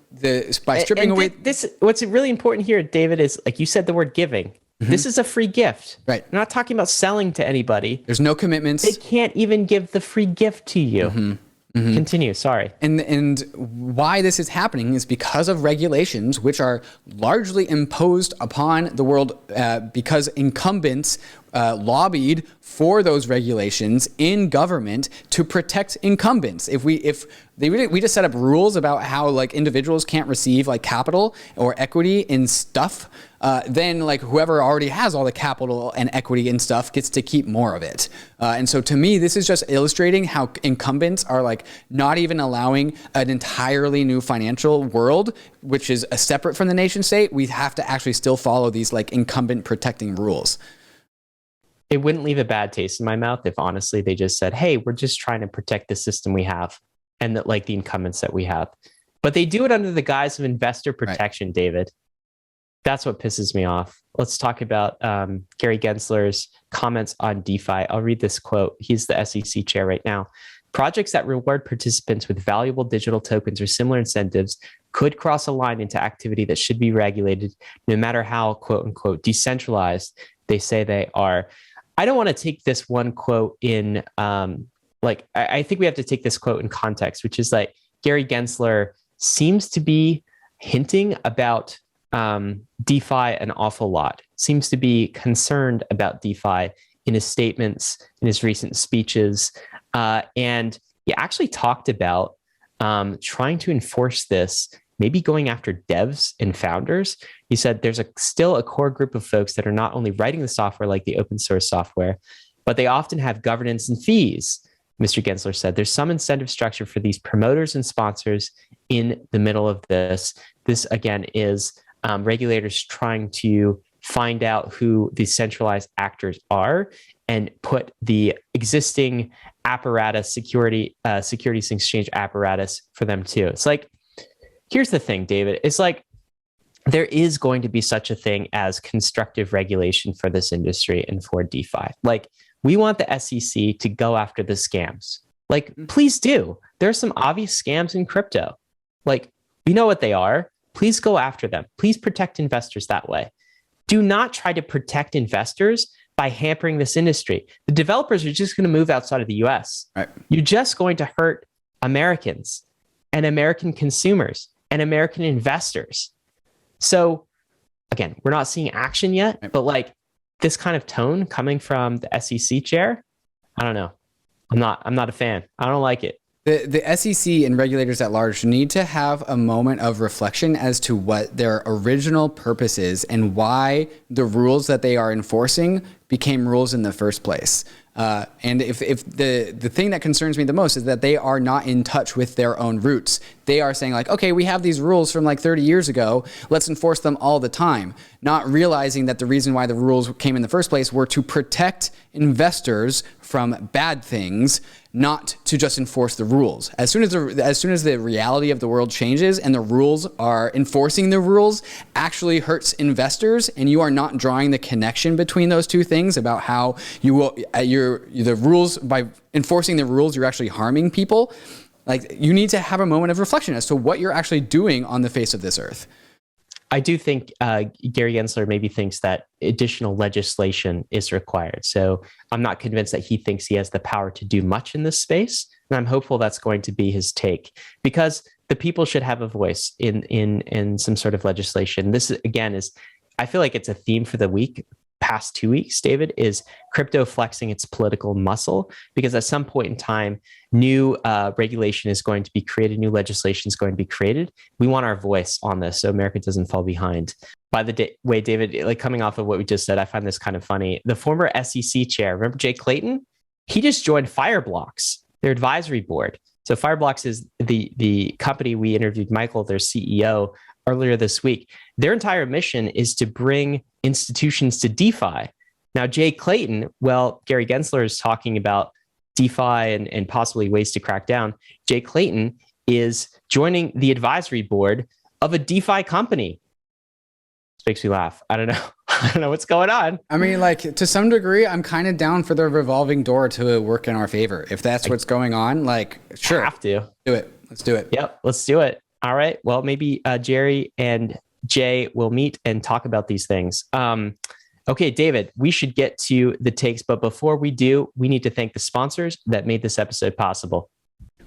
by stripping away this, what's really important here, David, is like you said the word giving. Mm-hmm. This is a free gift. Right. We're not talking about selling to anybody. There's no commitments. They can't even give the free gift to you. Mm-hmm. Mm-hmm. Continue. Sorry. And why this is happening is because of regulations, which are largely imposed upon the world because incumbents lobbied for those regulations in government to protect incumbents. We just set up rules about how like individuals can't receive like capital or equity in stuff, then like whoever already has all the capital and equity in stuff gets to keep more of it. And so to me, this is just illustrating how incumbents are like not even allowing an entirely new financial world, which is separate from the nation state. We have to actually still follow these like incumbent protecting rules. It wouldn't leave a bad taste in my mouth if honestly they just said, hey, we're just trying to protect the system we have and that like the incumbents that we have. But they do it under the guise of investor protection, right. David. That's what pisses me off. Let's talk about Gary Gensler's comments on DeFi. I'll read this quote. He's the SEC chair right now. Projects that reward participants with valuable digital tokens or similar incentives could cross a line into activity that should be regulated, no matter how, quote unquote, decentralized they say they are. I don't want to take this one quote in, I think we have to take this quote in context, which is like Gary Gensler seems to be hinting about DeFi an awful lot, seems to be concerned about DeFi in his statements, in his recent speeches. And he actually talked about trying to enforce this, maybe going after devs and founders. He said there's still a core group of folks that are not only writing the software like the open source software, but they often have governance and fees. Mr. Gensler said there's some incentive structure for these promoters and sponsors in the middle of this. This, again, is regulators trying to find out who the centralized actors are and put the existing apparatus, securities and exchange apparatus for them too. It's like, here's the thing, David. It's like, there is going to be such a thing as constructive regulation for this industry and for DeFi. Like, we want the SEC to go after the scams. Like, please do. There are some obvious scams in crypto. Like, we know what they are. Please go after them. Please protect investors that way. Do not try to protect investors by hampering this industry. The developers are just going to move outside of the US. Right. You're just going to hurt Americans and American consumers and American investors. So again, we're not seeing action yet, but like this kind of tone coming from the SEC chair, I don't know. I'm not a fan. I don't like it. The SEC and regulators at large need to have a moment of reflection as to what their original purpose is and why the rules that they are enforcing became rules in the first place. And if the thing that concerns me the most is that they are not in touch with their own roots. They are saying like, okay, we have these rules from like 30 years ago. Let's enforce them all the time. Not realizing that the reason why the rules came in the first place were to protect investors from bad things, not to just enforce the rules. As soon as the reality of the world changes and the rules are enforcing the rules actually hurts investors, and you are not drawing the connection between those two things about how you will the rules, by enforcing the rules, you're actually harming people. Like, you need to have a moment of reflection as to what you're actually doing on the face of this earth. I do think Gary Gensler maybe thinks that additional legislation is required. So I'm not convinced that he thinks he has the power to do much in this space. And I'm hopeful that's going to be his take, because the people should have a voice in some sort of legislation. This, again, is, I feel like it's a theme for the past 2 weeks, David, is crypto flexing its political muscle, because at some point in time, new regulation is going to be created, new legislation is going to be created. We want our voice on this so America doesn't fall behind. By the way, David, like coming off of what we just said, I find this kind of funny. The former SEC chair, remember Jay Clayton? He just joined Fireblocks, their advisory board. So Fireblocks is the company we interviewed Michael, their CEO, earlier this week. Their entire mission is to bring institutions to DeFi. Now, Jay Clayton, well, Gary Gensler is talking about DeFi and possibly ways to crack down. Jay Clayton is joining the advisory board of a DeFi company. This makes me laugh. I don't know. I don't know what's going on. I mean, like, to some degree, I'm kind of down for the revolving door to work in our favor. If that's what's going on, like, sure. Have to. Do it. Let's do it. Yep, let's do it. All right. Well, maybe Jerry and Jay will meet and talk about these things. Okay, David, we should get to the takes. But before we do, we need to thank the sponsors that made this episode possible.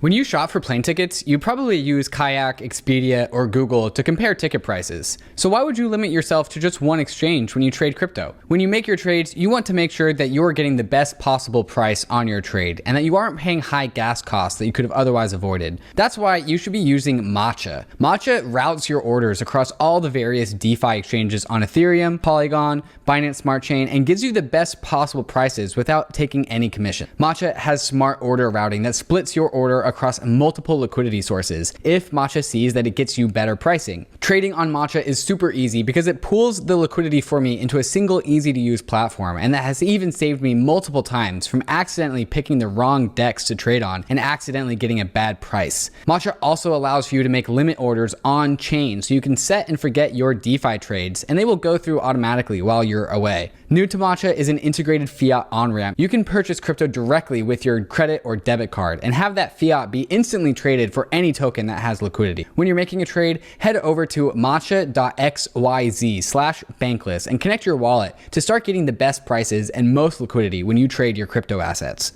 When you shop for plane tickets, you probably use Kayak, Expedia, or Google to compare ticket prices. So why would you limit yourself to just one exchange when you trade crypto? When you make your trades, you want to make sure that you're getting the best possible price on your trade and that you aren't paying high gas costs that you could have otherwise avoided. That's why you should be using MATCHA. MATCHA routes your orders across all the various DeFi exchanges on Ethereum, Polygon, Binance Smart Chain, and gives you the best possible prices without taking any commission. MATCHA has smart order routing that splits your order across multiple liquidity sources if MATCHA sees that it gets you better pricing. Trading on MATCHA is super easy because it pools the liquidity for me into a single easy to use platform, and that has even saved me multiple times from accidentally picking the wrong DEX to trade on and accidentally getting a bad price. MATCHA also allows for you to make limit orders on chain, so you can set and forget your DeFi trades and they will go through automatically while you're away. New to MATCHA is an integrated fiat on-ramp. You can purchase crypto directly with your credit or debit card and have that fiat be instantly traded for any token that has liquidity. When you're making a trade, head over to matcha.xyz/bankless and connect your wallet to start getting the best prices and most liquidity when you trade your crypto assets.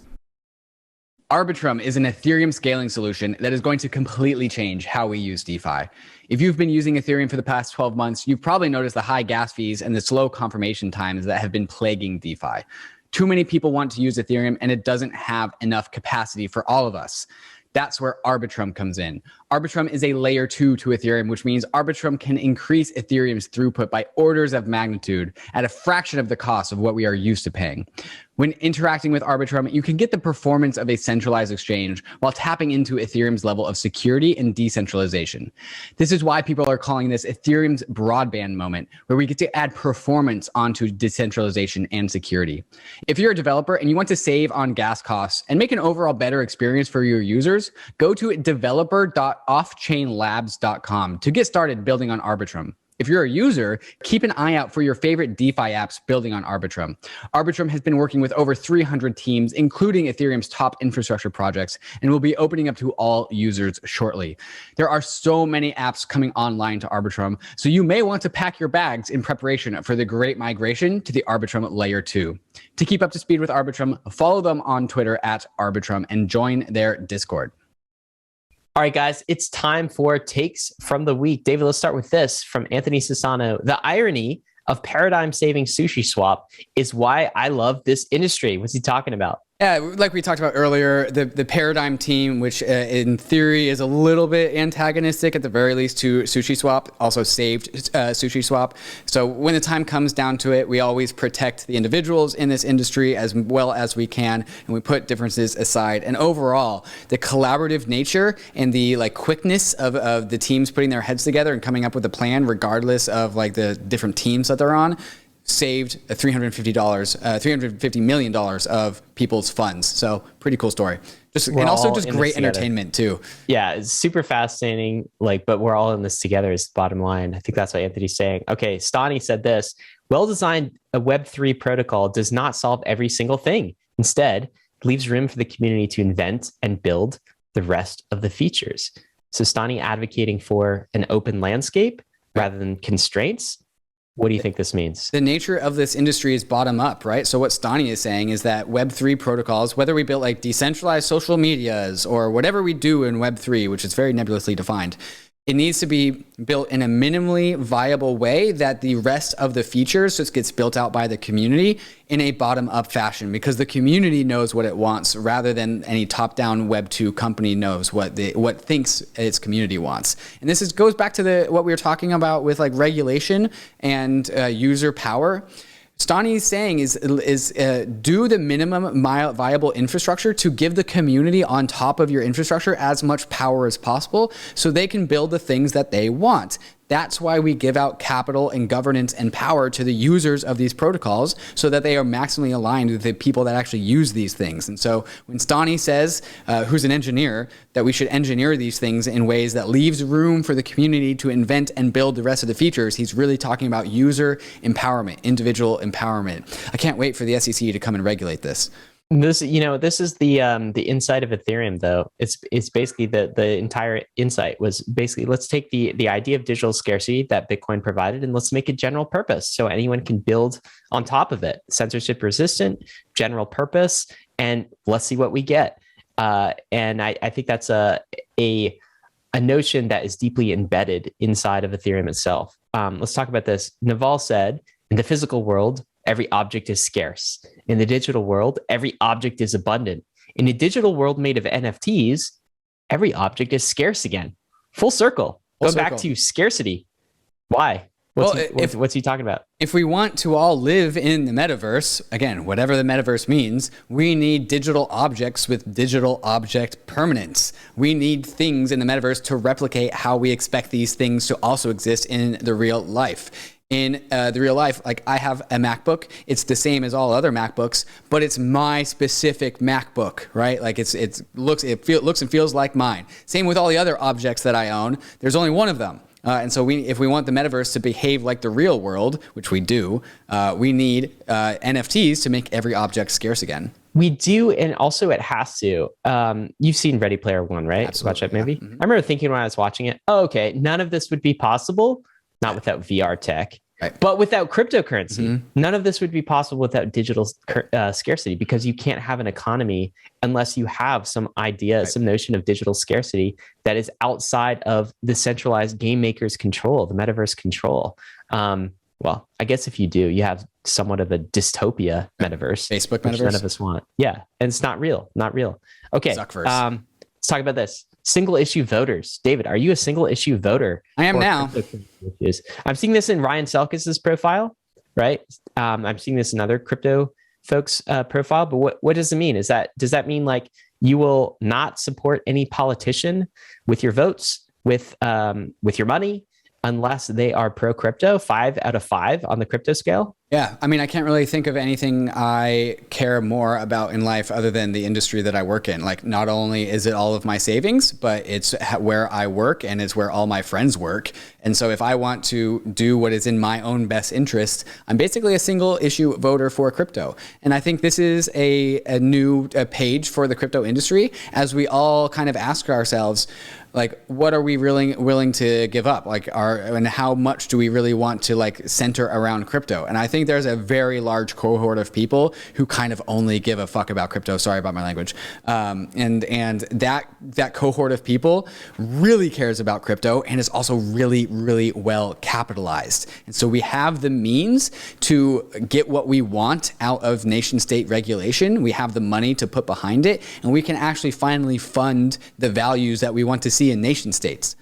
ARBITRUM is an Ethereum scaling solution that is going to completely change how we use DeFi. If you've been using Ethereum for the past 12 months, you've probably noticed the high gas fees and the slow confirmation times that have been plaguing DeFi. Too many people want to use Ethereum and it doesn't have enough capacity for all of us. That's where Arbitrum comes in. Arbitrum is a layer 2 to Ethereum, which means Arbitrum can increase Ethereum's throughput by orders of magnitude at a fraction of the cost of what we are used to paying. When interacting with Arbitrum, you can get the performance of a centralized exchange while tapping into Ethereum's level of security and decentralization. This is why people are calling this Ethereum's broadband moment, where we get to add performance onto decentralization and security. If you're a developer and you want to save on gas costs and make an overall better experience for your users, go to developer.offchainlabs.com to get started building on Arbitrum. If you're a user, keep an eye out for your favorite DeFi apps building on Arbitrum. Arbitrum has been working with over 300 teams, including Ethereum's top infrastructure projects, and will be opening up to all users shortly. There are so many apps coming online to Arbitrum, so you may want to pack your bags in preparation for the great migration to the Arbitrum Layer 2. To keep up to speed with Arbitrum, follow them on Twitter at Arbitrum and join their Discord. All right, guys, it's time for takes from the week. David, let's start with this from Anthony Sassano. The irony of paradigm-saving sushi swap is why I love this industry. What's he talking about? Yeah, like we talked about earlier, the Paradigm team, which in theory is a little bit antagonistic at the very least to SushiSwap, also saved SushiSwap. So when the time comes down to it, we always protect the individuals in this industry as well as we can, and we put differences aside. And overall, the collaborative nature and the quickness of the teams putting their heads together and coming up with a plan, regardless of the different teams that they're on, saved $350 million of people's funds. So pretty cool story. And also just great entertainment too. Yeah, it's super fascinating. But we're all in this together is the bottom line. I think that's what Anthony's saying. Okay, Stani said this: well-designed a Web3 protocol does not solve every single thing. Instead, it leaves room for the community to invent and build the rest of the features. So Stani advocating for an open landscape rather than constraints. What do you think this means? The nature of this industry is bottom up, right? So what Stani is saying is that Web3 protocols, whether we build decentralized social medias or whatever we do in Web3, which is very nebulously defined, it needs to be built in a minimally viable way that the rest of the features just gets built out by the community in a bottom-up fashion, because the community knows what it wants rather than any top-down Web2 company knows what thinks its community wants. And this goes back to what we were talking about with regulation and user power. Stani is saying is do the minimum viable infrastructure to give the community on top of your infrastructure as much power as possible so they can build the things that they want. That's why we give out capital and governance and power to the users of these protocols so that they are maximally aligned with the people that actually use these things. And so when Stani says, who's an engineer, that we should engineer these things in ways that leaves room for the community to invent and build the rest of the features, he's really talking about user empowerment, individual empowerment. I can't wait for the SEC to come and regulate this. This is the insight of Ethereum, though. It's basically the entire insight was basically, let's take the idea of digital scarcity that Bitcoin provided and let's make it general purpose so anyone can build on top of it. Censorship resistant, general purpose, and let's see what we get. And I think that's a notion that is deeply embedded inside of Ethereum itself. Let's talk about this. Naval said, in the physical world, every object is scarce. In the digital world, every object is abundant. In a digital world made of NFTs, every object is scarce again. Full circle. Go back to scarcity. Why? What's he talking about? If we want to all live in the metaverse, again, whatever the metaverse means, we need digital objects with digital object permanence. We need things in the metaverse to replicate how we expect these things to also exist in the real life. In the real life, I have a MacBook. It's the same as all other MacBooks, but it's my specific MacBook, right? It looks and feels like mine. Same with all the other objects that I own. There's only one of them. And so if we want the metaverse to behave like the real world, which we do, we need NFTs to make every object scarce again. We do, and also it has to. You've seen Ready Player One, right? Absolutely. Watch that movie. Mm-hmm. I remember thinking when I was watching it, okay, none of this would be possible, not without VR tech. Right. But without cryptocurrency, Mm-hmm. none of this would be possible without digital scarcity, because you can't have an economy unless you have some idea, Right. some notion of digital scarcity that is outside of the centralized game maker's control, the metaverse control. Well, I guess if you do, you have somewhat of a dystopia metaverse. Facebook which metaverse. none of us want. Yeah, and it's not real. Okay. Zuckverse. let's talk about this. Single issue voters. David, are you a single issue voter? I am now. I'm seeing this in Ryan Selkis's profile, right? I'm seeing this in other crypto folks' profile. But what does it mean? Does that mean like you will not support any politician with your votes, with your money, unless they are pro crypto? 5 out of 5 on the crypto scale. Yeah, I mean, I can't really think of anything I care more about in life other than the industry that I work in. Like, not only is it all of my savings, but it's where I work and it's where all my friends work. And so if I want to do what is in my own best interest, I'm basically a single issue voter for crypto. And I think this is a new page for the crypto industry as we all kind of ask ourselves, like, what are we really willing to give up? Like, and how much do we really want to like center around crypto? And I think there's a very large cohort of people who kind of only give a fuck about crypto. Sorry about my language. And that cohort of people really cares about crypto and is also really, really well capitalized. And so we have the means to get what we want out of nation state regulation. We have the money to put behind it, and we can actually finally fund the values that we want to see in nation states.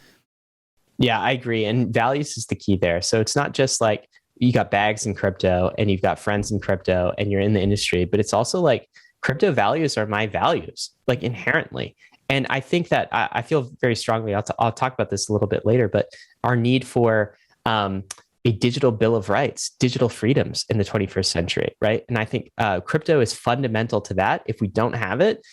Yeah, I agree. And values is the key there. So it's not just like you got bags in crypto and you've got friends in crypto and you're in the industry, but it's also like crypto values are my values, like inherently. And I think that I feel very strongly, I'll talk about this a little bit later, but our need for a digital bill of rights, digital freedoms in the 21st century, right? And I think crypto is fundamental to that. If we don't have it,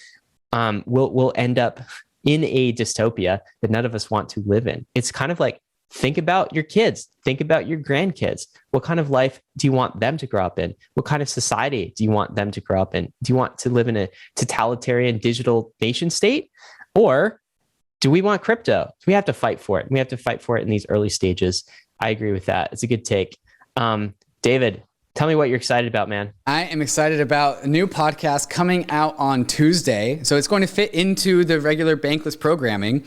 we'll end up in a dystopia that none of us want to live in. It's kind of like, think about your kids, think about your grandkids. What kind of life do you want them to grow up in? What kind of society do you want them to grow up in? Do you want to live in a totalitarian digital nation state? Or do we want crypto? We have to fight for it. We have to fight for it in these early stages. I agree with that. It's a good take. David, tell me what you're excited about, man. I am excited about a new podcast coming out on Tuesday. So it's going to fit into the regular Bankless programming.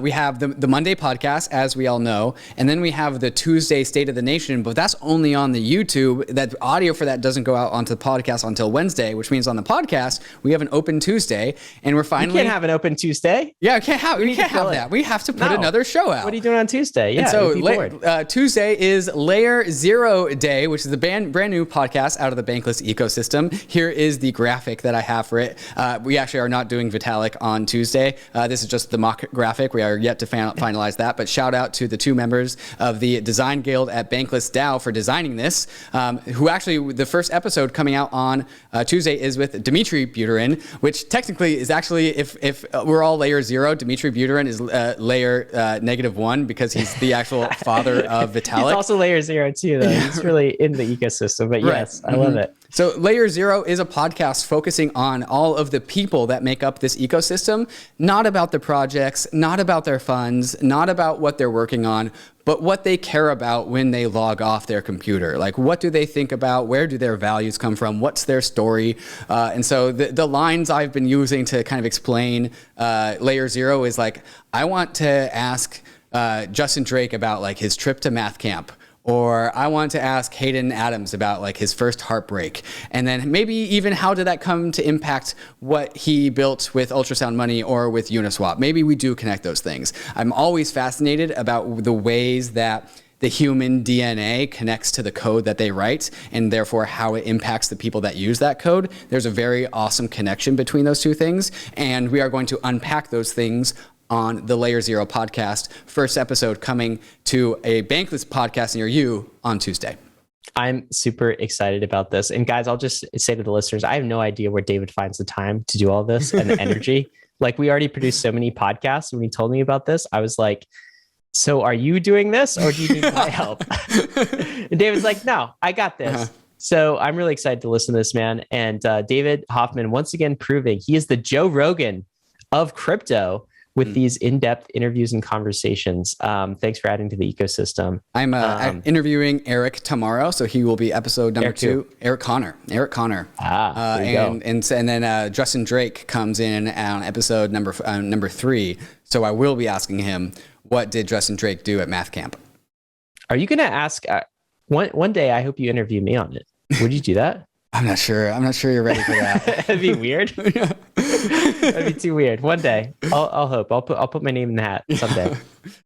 We have the Monday podcast, as we all know, and then we have the Tuesday State of the Nation, but that's only on the YouTube. That audio for that doesn't go out onto the podcast until Wednesday, which means on the podcast, we have an open Tuesday, and we're finally... You can't have an open Tuesday. Yeah, we can't have that. We have to put another show out. What are you doing on Tuesday? Yeah, and so Tuesday is Layer Zero Day, which is the brand new podcast out of the Bankless ecosystem. Here is the graphic that I have for it. We actually are not doing Vitalik on Tuesday. This is just the mock graphic. We are yet to finalize that, but shout out to the 2 members of the Design Guild at Bankless DAO for designing this, who actually, the first episode coming out on Tuesday is with Dmitry Buterin, which technically is actually, if we're all layer 0, Dmitry Buterin is layer -1 because he's the actual father of Vitalik. He's also layer 0 too, though. He's really in the ecosystem, but yes, I love it. So Layer Zero is a podcast focusing on all of the people that make up this ecosystem, not about the projects, not about their funds, not about what they're working on, but what they care about when they log off their computer. Like, what do they think about? Where do their values come from? What's their story? And so the lines I've been using to kind of explain Layer Zero is like, I want to ask Justin Drake about like his trip to math camp. Or I want to ask Hayden Adams about like his first heartbreak. And then maybe even how did that come to impact what he built with Ultrasound Money or with Uniswap? Maybe we do connect those things. I'm always fascinated about the ways that the human DNA connects to the code that they write, and therefore how it impacts the people that use that code. There's a very awesome connection between those two things. And we are going to unpack those things on the Layer Zero podcast. First episode coming to a Bankless podcast near you on Tuesday. I'm super excited about this. And guys, I'll just say to the listeners, I have no idea where David finds the time to do all this and the energy. Like, we already produced so many podcasts. When he told me about this, I was like, so are you doing this or do you need my help? And David's like, no, I got this. So I'm really excited to listen to this, man. And David Hoffman, once again, proving he is the Joe Rogan of crypto with these in-depth interviews and conversations. Thanks for adding to the ecosystem. I'm interviewing Eric tomorrow, so he will be episode number 2. Eric Connor. There you go. And then Justin Drake comes in on episode number 3. So I will be asking him, what did Justin Drake do at Math Camp? Are you going to ask? One day, I hope you interview me on it. Would you do that? I'm not sure you're ready for that. That'd be weird. That'd be too weird. One day, I'll hope. I'll put my name in the hat someday.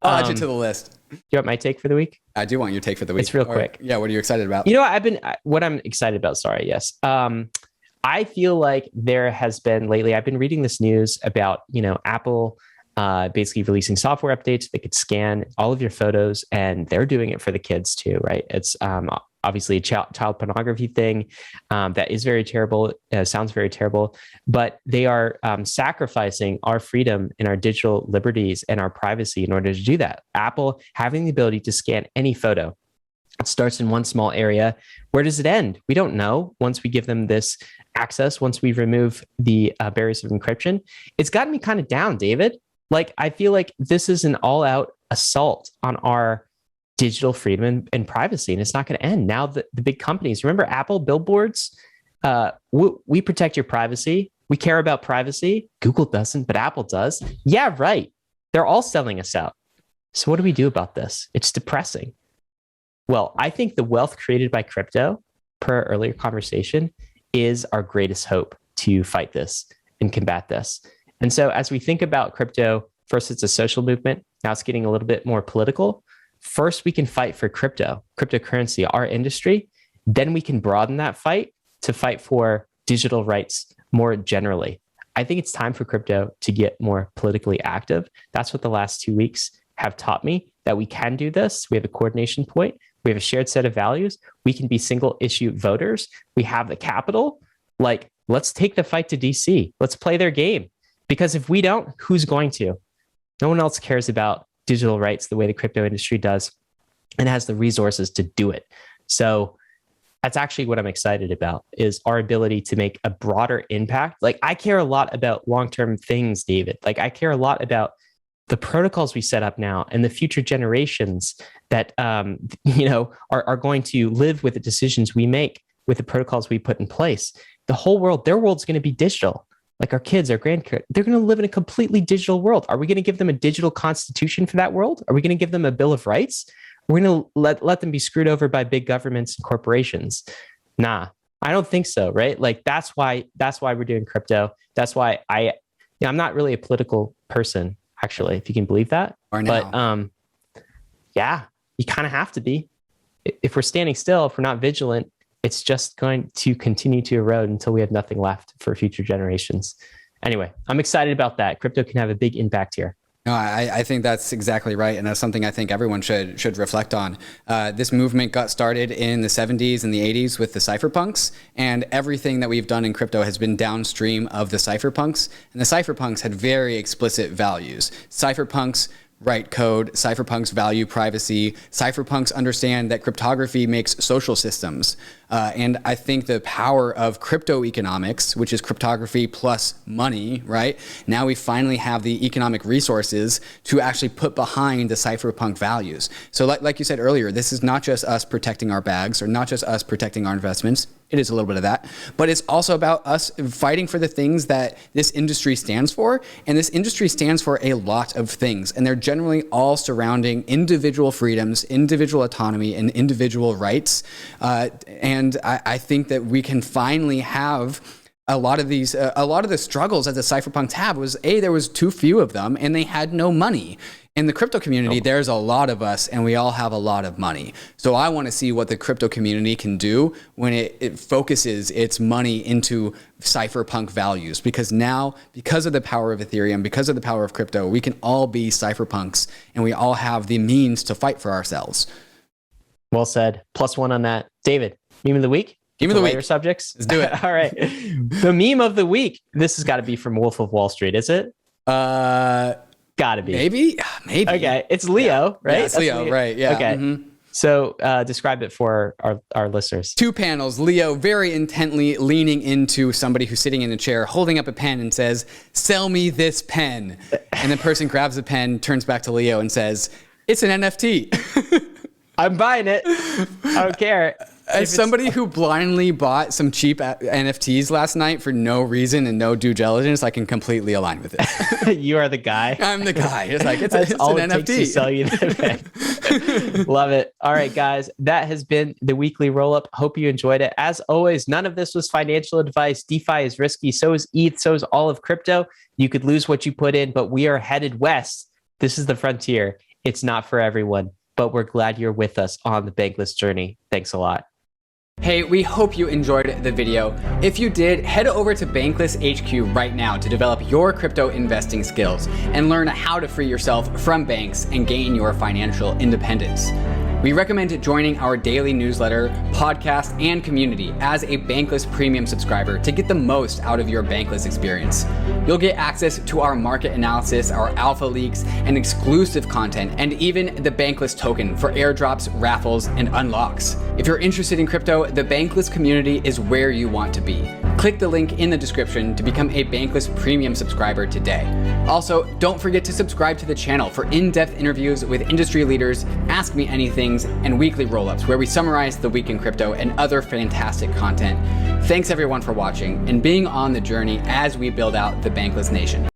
I'll add you to the list. You want my take for the week? I do want your take for the week. It's real quick. Yeah, what are you excited about? You know, what I'm excited about. Sorry, yes. I feel like there has been lately. I've been reading this news about Apple basically releasing software updates that could scan all of your photos, and they're doing it for the kids too, right? It's obviously a child pornography thing that is very terrible, sounds very terrible, but they are sacrificing our freedom and our digital liberties and our privacy in order to do that. Apple having the ability to scan any photo. It starts in one small area. Where does it end? We don't know. Once we give them this access, once we remove the barriers of encryption, it's gotten me kind of down, David. Like, I feel like this is an all-out assault on our digital freedom and privacy, and it's not going to end. Now the big companies, remember Apple billboards? We protect your privacy. We care about privacy. Google doesn't, but Apple does. Yeah, right. They're all selling us out. So what do we do about this? It's depressing. Well, I think the wealth created by crypto, per our earlier conversation, is our greatest hope to fight this and combat this. And so as we think about crypto, first it's a social movement. Now it's getting a little bit more political. First, we can fight for cryptocurrency, our industry. Then we can broaden that fight to fight for digital rights more generally. I think it's time for crypto to get more politically active. That's what the last 2 weeks have taught me, that we can do this. We have a coordination point. We have a shared set of values. We can be single issue voters. We have the capital. Like, let's take the fight to DC. Let's play their game. Because if we don't, who's going to? No one else cares about digital rights the way the crypto industry does and has the resources to do it. So that's actually what I'm excited about, is our ability to make a broader impact. Like, I care a lot about long-term things, David. Like, I care a lot about the protocols we set up now and the future generations that are going to live with the decisions we make, with the protocols we put in place. The whole world, their world's going to be digital. Like our kids, our grandkids, they're going to live in a completely digital world. Are we going to give them a digital constitution for that world? Are we going to give them a Bill of Rights? We're going to let them be screwed over by big governments and corporations? Nah, I don't think so, right? Like, that's why we're doing crypto. That's why I'm not really a political person, actually, if you can believe that. Or now. But yeah, you kind of have to be. If we're standing still, if we're not vigilant, it's just going to continue to erode until we have nothing left for future generations. Anyway, I'm excited about that. Crypto can have a big impact here. No, I think that's exactly right. And that's something I think everyone should reflect on. This movement got started in the 70s and the 80s with the cypherpunks, and everything that we've done in crypto has been downstream of the cypherpunks. And the cypherpunks had very explicit values. Cypherpunks write code, cypherpunks value privacy, cypherpunks understand that cryptography makes social systems. And I think the power of crypto economics, which is cryptography plus money, right? Now we finally have the economic resources to actually put behind the cypherpunk values. So like you said earlier, this is not just us protecting our bags, or not just us protecting our investments. It is a little bit of that, but it's also about us fighting for the things that this industry stands for. And this industry stands for a lot of things, and they're generally all surrounding individual freedoms, individual autonomy, and individual rights. And I think that we can finally have a lot of the struggles that the cypherpunks have was, there was too few of them and they had no money. In the crypto community, there's a lot of us and we all have a lot of money. So I want to see what the crypto community can do when it focuses its money into cypherpunk values. Because now, because of the power of Ethereum, because of the power of crypto, we can all be cypherpunks and we all have the means to fight for ourselves. Well said. +1 on that. David, meme of the week? Meme of the week. Subjects? Let's do it. All right. The meme of the week. This has got to be from Wolf of Wall Street, is it? Got to be. Maybe. Okay. It's Leo, right? Yeah, it's Leo, right. Yeah. Okay. Mm-hmm. So describe it for our listeners. 2 panels. Leo very intently leaning into somebody who's sitting in a chair, holding up a pen and says, "Sell me this pen." And the person grabs the pen, turns back to Leo and says, "It's an NFT." I'm buying it. I don't care. As somebody who blindly bought some cheap NFTs last night for no reason and no due diligence, I can completely align with it. You are the guy. I'm the guy. It's like, it's all an it takes NFT. to sell you the pen. Love it. All right, guys, that has been the weekly roll up. Hope you enjoyed it. As always, none of this was financial advice. DeFi is risky. So is ETH. So is all of crypto. You could lose what you put in, but we are headed west. This is the frontier. It's not for everyone, but we're glad you're with us on the Bankless journey. Thanks a lot. Hey, we hope you enjoyed the video. If you did, head over to Bankless HQ right now to develop your crypto investing skills and learn how to free yourself from banks and gain your financial independence. We recommend joining our daily newsletter, podcast, and community as a Bankless Premium subscriber to get the most out of your Bankless experience. You'll get access to our market analysis, our alpha leaks, and exclusive content, and even the Bankless token for airdrops, raffles, and unlocks. If you're interested in crypto, the Bankless community is where you want to be. Click the link in the description to become a Bankless Premium subscriber today. Also, don't forget to subscribe to the channel for in-depth interviews with industry leaders, Ask Me Anythings, and weekly roll-ups where we summarize the week in crypto and other fantastic content. Thanks everyone for watching and being on the journey as we build out the Bankless Nation.